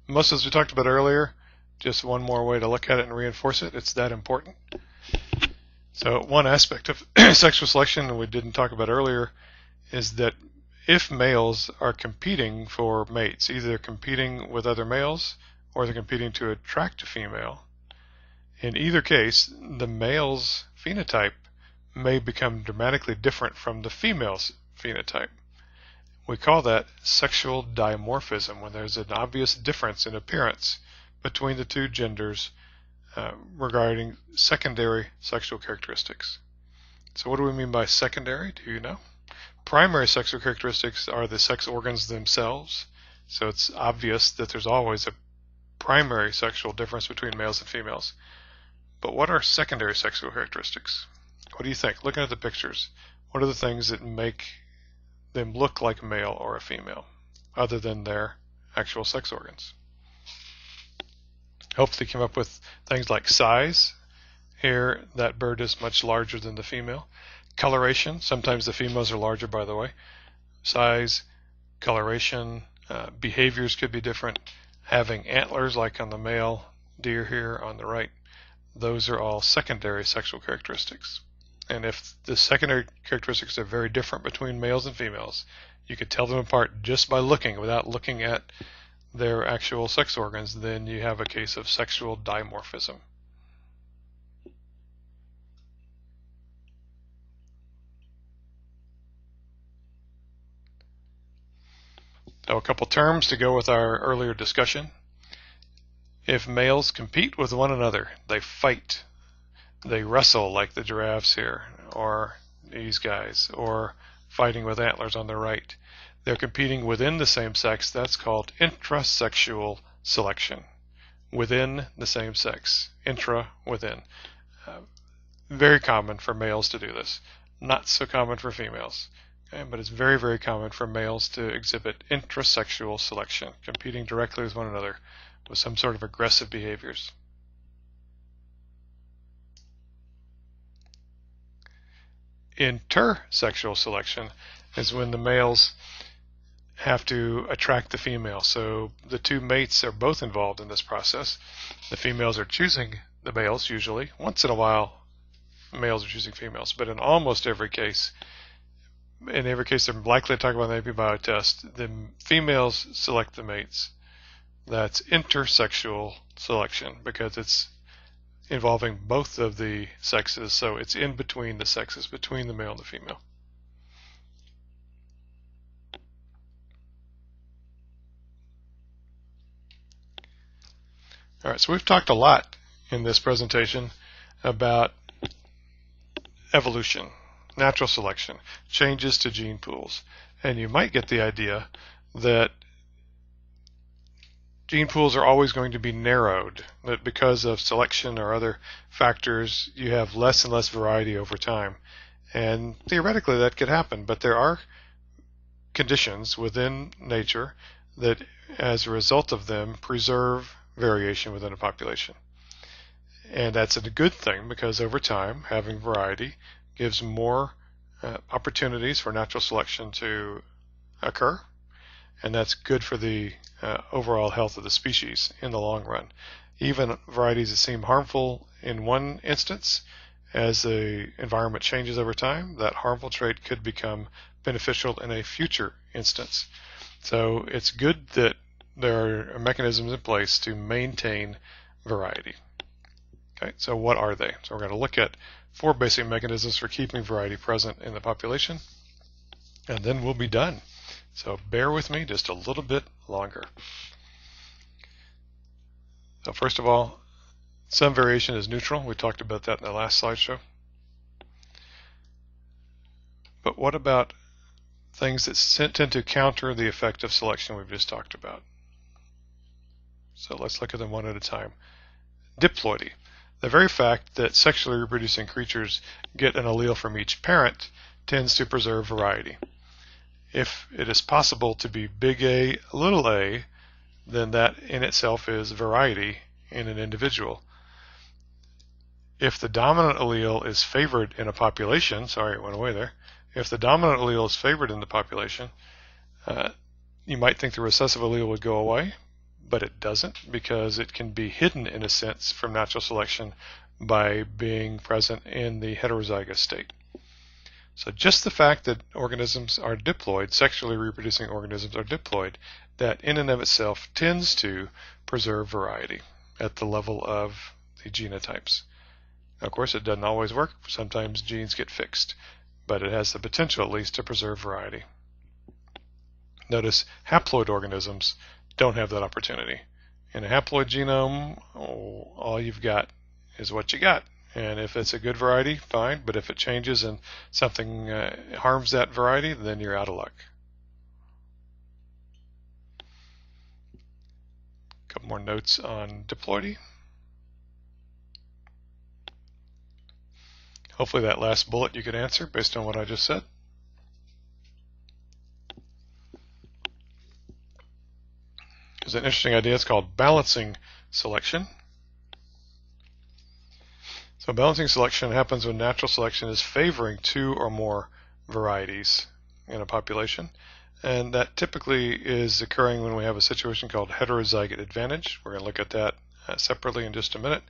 Most as we talked about earlier, just one more way to look at it and reinforce it. It's that important. So one aspect of sexual selection that we didn't talk about earlier is that if males are competing for mates, either they're competing with other males or they're competing to attract a female, in either case, the male's phenotype may become dramatically different from the female's phenotype. We call that sexual dimorphism, when there's an obvious difference in appearance between the two genders regarding secondary sexual characteristics. So what do we mean by secondary? Do you know? Primary sexual characteristics are the sex organs themselves, so it's obvious that there's always a primary sexual difference between males and females. But what are secondary sexual characteristics? What do you think? Looking at the pictures, what are the things that make them look like a male or a female, other than their actual sex organs. Hopefully came up with things like size. Here, that bird is much larger than the female. Coloration, sometimes the females are larger, by the way. Size, coloration, behaviors could be different. Having antlers, like on the male deer here on the right, those are all secondary sexual characteristics. And if the secondary characteristics are very different between males and females, you could tell them apart just by looking, without looking at their actual sex organs, then you have a case of sexual dimorphism. Now, a couple terms to go with our earlier discussion. If males compete with one another, they fight, they wrestle like the giraffes here, or these guys, or fighting with antlers on the right. They're competing within the same sex. That's called intrasexual selection. Within the same sex. Intra, within. Very common for males to do this. Not so common for females. Okay? But it's very, very common for males to exhibit intrasexual selection, competing directly with one another with some sort of aggressive behaviors. Intersexual selection is when the males have to attract the female. So the two mates are both involved in this process. The females are choosing the males usually. Once in a while, males are choosing females. But in almost every case, they're likely to talk about maybe by a test, the females select the mates. That's intersexual selection because it's involving both of the sexes, so it's in between the sexes, between the male and the female. All right, so we've talked a lot in this presentation about evolution, natural selection, changes to gene pools, and you might get the idea that gene pools are always going to be narrowed, that because of selection or other factors, you have less and less variety over time. And theoretically that could happen, but there are conditions within nature that, as a result of them, preserve variation within a population. And that's a good thing because over time, having variety gives more opportunities for natural selection to occur, and that's good for the overall health of the species in the long run. Even varieties that seem harmful in one instance, as the environment changes over time, that harmful trait could become beneficial in a future instance. So it's good that there are mechanisms in place to maintain variety. Okay, so what are they? So we're going to look at 4 basic mechanisms for keeping variety present in the population, and then we'll be done. So bear with me just a little bit longer. So first of all, some variation is neutral. We talked about that in the last slideshow. But what about things that tend to counter the effect of selection we've just talked about? So let's look at them one at a time. Diploidy. The very fact that sexually reproducing creatures get an allele from each parent tends to preserve variety. If it is possible to be big A, little a, then that in itself is variety in an individual. If the dominant allele is favored in a population, sorry, it went away there. If the dominant allele is favored in the population, you might think the recessive allele would go away, but it doesn't, because it can be hidden in a sense from natural selection by being present in the heterozygous state. So just the fact that organisms are diploid, sexually reproducing organisms are diploid, that in and of itself tends to preserve variety at the level of the genotypes. Of course, it doesn't always work. Sometimes genes get fixed, but it has the potential at least to preserve variety. Notice haploid organisms don't have that opportunity. In a haploid genome, all you've got is what you got. And if it's a good variety, fine. But if it changes and something harms that variety, then you're out of luck. A couple more notes on diploidy. Hopefully that last bullet you could answer based on what I just said. There's an interesting idea. It's called balancing selection. So balancing selection happens when natural selection is favoring two or more varieties in a population. And that typically is occurring when we have a situation called heterozygote advantage. We're going to look at that separately in just a minute.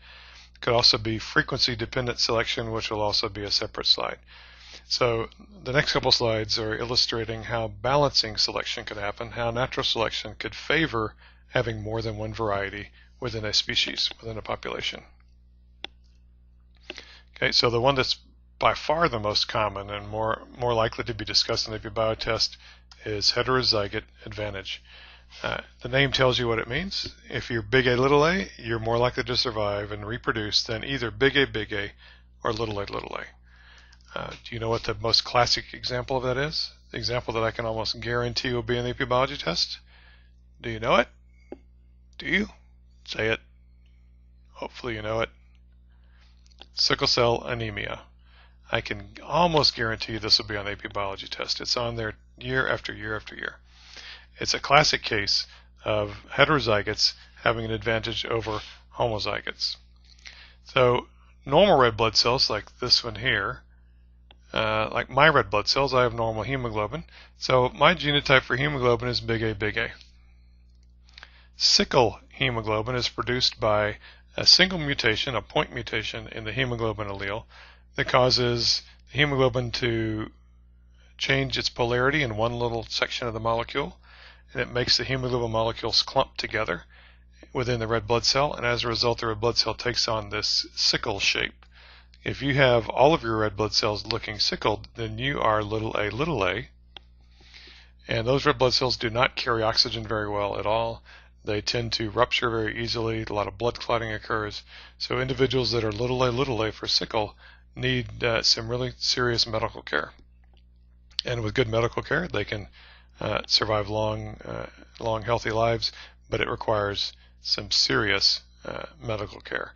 It could also be frequency-dependent selection, which will also be a separate slide. So the next couple slides are illustrating how balancing selection could happen, how natural selection could favor having more than one variety within a species, within a population. Okay, so the one that's by far the most common and more likely to be discussed in the biotest is heterozygote advantage. The name tells you what it means. If you're big A, little a, you're more likely to survive and reproduce than either big A, or little a, little a. Do you know what the most classic example of that is? The example that I can almost guarantee will be in the AP biology test? Do you know it? Do you? Say it. Hopefully you know it. Sickle cell anemia. I can almost guarantee this will be on the AP biology test. It's on there year after year after year. It's a classic case of heterozygotes having an advantage over homozygotes. So normal red blood cells, like this one here, like my red blood cells, I have normal hemoglobin. So my genotype for hemoglobin is big A, big A. Sickle hemoglobin is produced by a single mutation, a point mutation in the hemoglobin allele that causes the hemoglobin to change its polarity in one little section of the molecule, and it makes the hemoglobin molecules clump together within the red blood cell, and as a result the red blood cell takes on this sickle shape. If you have all of your red blood cells looking sickled, then you are little a, and those red blood cells do not carry oxygen very well at all. They tend to rupture very easily. A lot of blood clotting occurs. So individuals that are little a for sickle need some really serious medical care. And with good medical care, they can survive long, healthy lives, but it requires some serious medical care.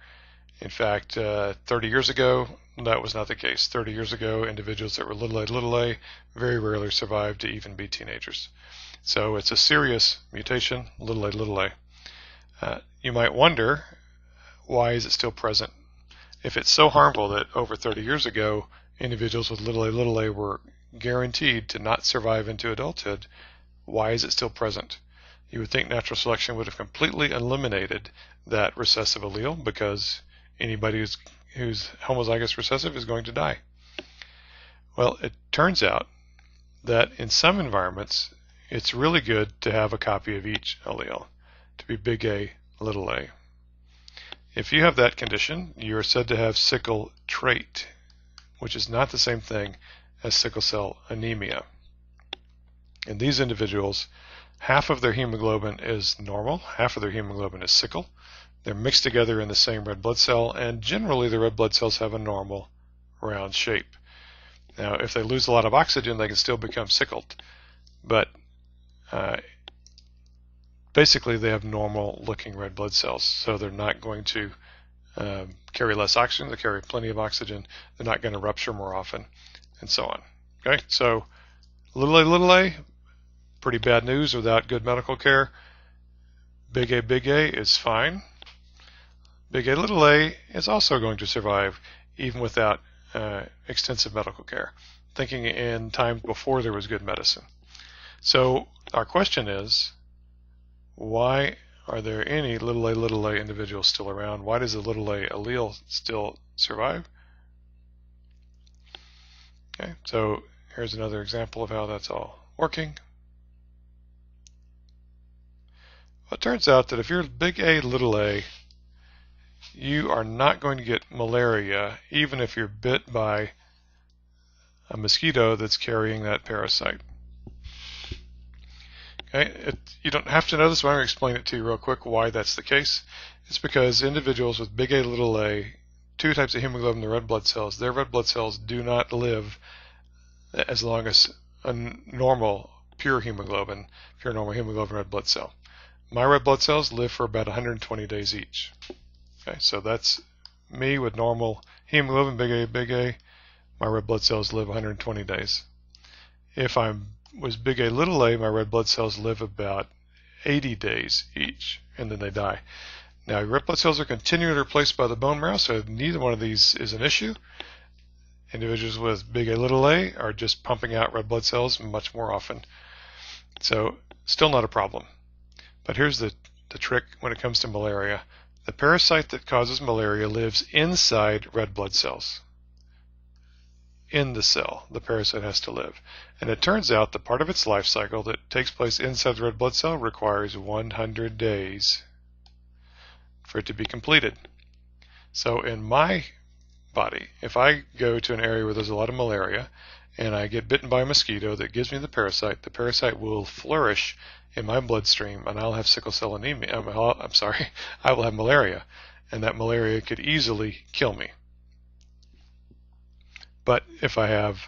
In fact, 30 years ago, that was not the case. 30 years ago, individuals that were little a very rarely survived to even be teenagers. So it's a serious mutation, little a. You might wonder, why is it still present? If it's so harmful that over 30 years ago, individuals with little a were guaranteed to not survive into adulthood, why is it still present? You would think natural selection would have completely eliminated that recessive allele, because anybody who's homozygous recessive is going to die. Well, it turns out that in some environments, it's really good to have a copy of each allele, to be big A, little a. If you have that condition, you are said to have sickle trait, which is not the same thing as sickle cell anemia. In these individuals, half of their hemoglobin is normal, half of their hemoglobin is sickle. They're mixed together in the same red blood cell, and generally the red blood cells have a normal round shape. Now, if they lose a lot of oxygen, they can still become sickled, but basically they have normal looking red blood cells, so they're not going to carry less oxygen. They carry plenty of oxygen. They're not going to rupture more often, and so on. Okay, so little a, pretty bad news without good medical care. Big A is fine. Big A, little a is also going to survive even without extensive medical care, thinking in times before there was good medicine. So our question is, why are there any little a individuals still around? Why does the little a allele still survive? Okay, so here's another example of how that's all working. Well, it turns out that if you're big A, little a, you are not going to get malaria even if you're bit by a mosquito that's carrying that parasite. Okay, you don't have to know this, but I'm going to explain it to you real quick why that's the case. It's because individuals with big A, little a, two types of hemoglobin, the red blood cells, their red blood cells do not live as long as a normal, pure hemoglobin, pure normal hemoglobin red blood cell. My red blood cells live for about 120 days each. Okay, so that's me with normal hemoglobin, big A, my red blood cells live 120 days. If I was big A, little a, my red blood cells live about 80 days each, and then they die. Now, red blood cells are continually replaced by the bone marrow, so neither one of these is an issue. Individuals with big A, little a are just pumping out red blood cells much more often. So, still not a problem. But here's the trick when it comes to malaria. The parasite that causes malaria lives inside red blood cells. In the cell, the parasite has to live. And it turns out the part of its life cycle that takes place inside the red blood cell requires 100 days for it to be completed. So in my body, if I go to an area where there's a lot of malaria and I get bitten by a mosquito that gives me the parasite will flourish in my bloodstream and I'll have sickle cell anemia. I will have malaria, and that malaria could easily kill me. But if I have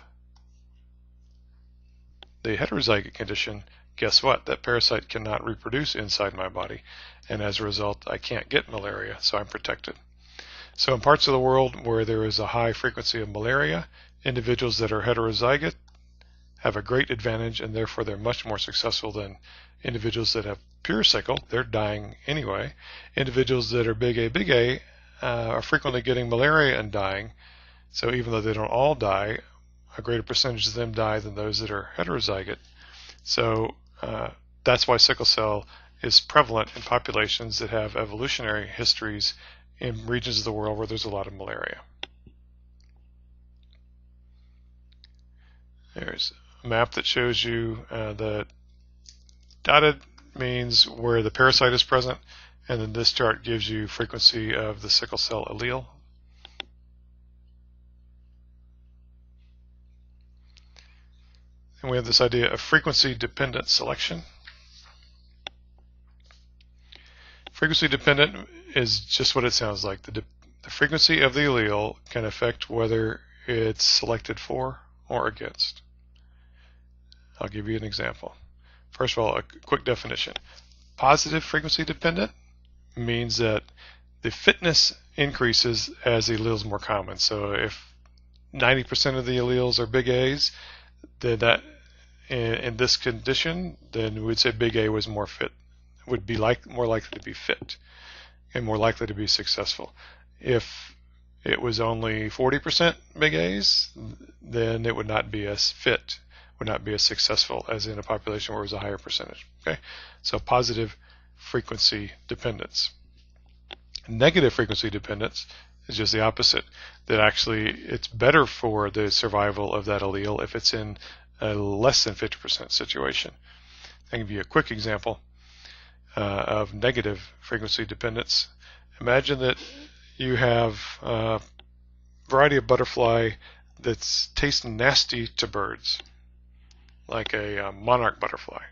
the heterozygous condition, guess what? That parasite cannot reproduce inside my body, and as a result, I can't get malaria, so I'm protected. So in parts of the world where there is a high frequency of malaria, individuals that are heterozygous have a great advantage, and therefore they're much more successful than individuals that have pure sickle. They're dying anyway. Individuals that are big A are frequently getting malaria and dying. So even though they don't all die, a greater percentage of them die than those that are heterozygous. So that's why sickle cell is prevalent in populations that have evolutionary histories in regions of the world where there's a lot of malaria. There's a map that shows you the dotted means where the parasite is present, and then this chart gives you frequency of the sickle cell allele. And we have this idea of frequency-dependent selection. Frequency-dependent is just what it sounds like. The frequency of the allele can affect whether it's selected for or against. I'll give you an example. First of all, a quick definition. Positive frequency-dependent means that the fitness increases as the allele is more common. So if 90% of the alleles are big A's, then that in this condition, then we'd say big A was more fit, would be more likely to be fit and more likely to be successful. If it was only 40% big A's, then it would not be as fit, would not be as successful as in a population where it was a higher percentage. Okay, so positive frequency dependence. Negative frequency dependence is just the opposite, that actually it's better for the survival of that allele if it's in a less than 50% situation. I'll give you a quick example of negative frequency dependence. Imagine that you have a variety of butterfly that's tasting nasty to birds, like a monarch butterfly.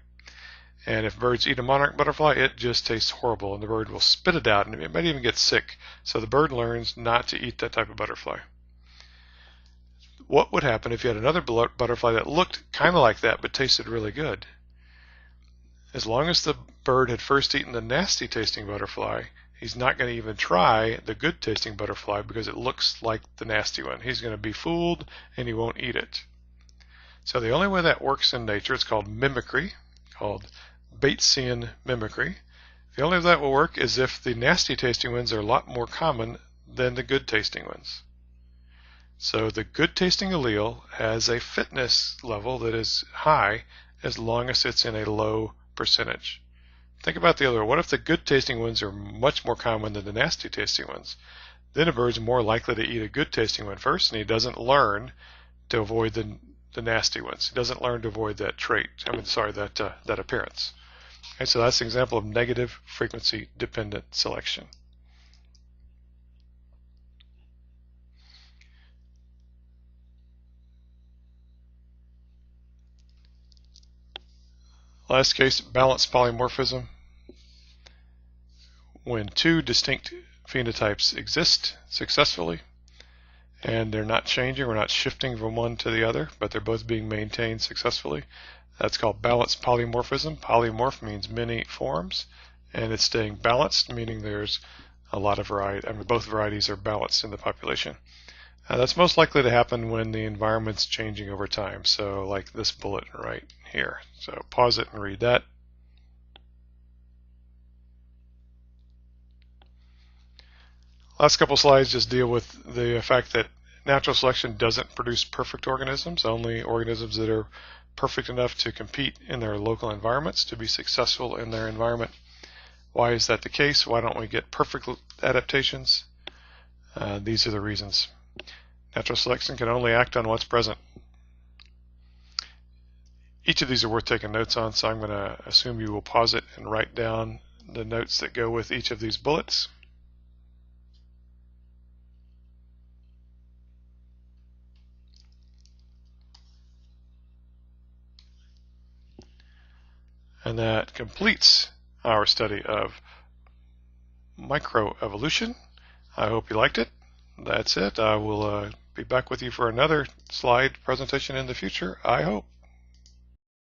And if birds eat a monarch butterfly, it just tastes horrible, and the bird will spit it out, and it might even get sick. So the bird learns not to eat that type of butterfly. What would happen if you had another butterfly that looked kind of like that but tasted really good? As long as the bird had first eaten the nasty tasting butterfly, he's not going to even try the good tasting butterfly because it looks like the nasty one. He's going to be fooled and he won't eat it. So the only way that works in nature, it's called mimicry, called Batesian mimicry. The only way that will work is if the nasty tasting ones are a lot more common than the good tasting ones. So the good tasting allele has a fitness level that is high as long as it's in a low percentage. Think about the other. What if the good tasting ones are much more common than the nasty tasting ones? Then a bird's more likely to eat a good tasting one first, and he doesn't learn to avoid the nasty ones. He doesn't learn to avoid that trait. That appearance. Okay, so that's an example of negative frequency dependent selection. Last case, balanced polymorphism. When two distinct phenotypes exist successfully, and they're not changing, we're not shifting from one to the other, but they're both being maintained successfully. That's called balanced polymorphism. Polymorph means many forms, and it's staying balanced, meaning there's a lot of variety. I mean, both varieties are balanced in the population. That's most likely to happen when the environment's changing over time. So like this bullet right here. So pause it and read that. Last couple slides just deal with the fact that natural selection doesn't produce perfect organisms, only organisms that are perfect enough to compete in their local environments, to be successful in their environment. Why is that the case? Why don't we get perfect adaptations? These are the reasons. Natural selection can only act on what's present. Each of these are worth taking notes on, so I'm going to assume you will pause it and write down the notes that go with each of these bullets. And that completes our study of microevolution. I hope you liked it. That's it. I will be back with you for another slide presentation in the future, I hope.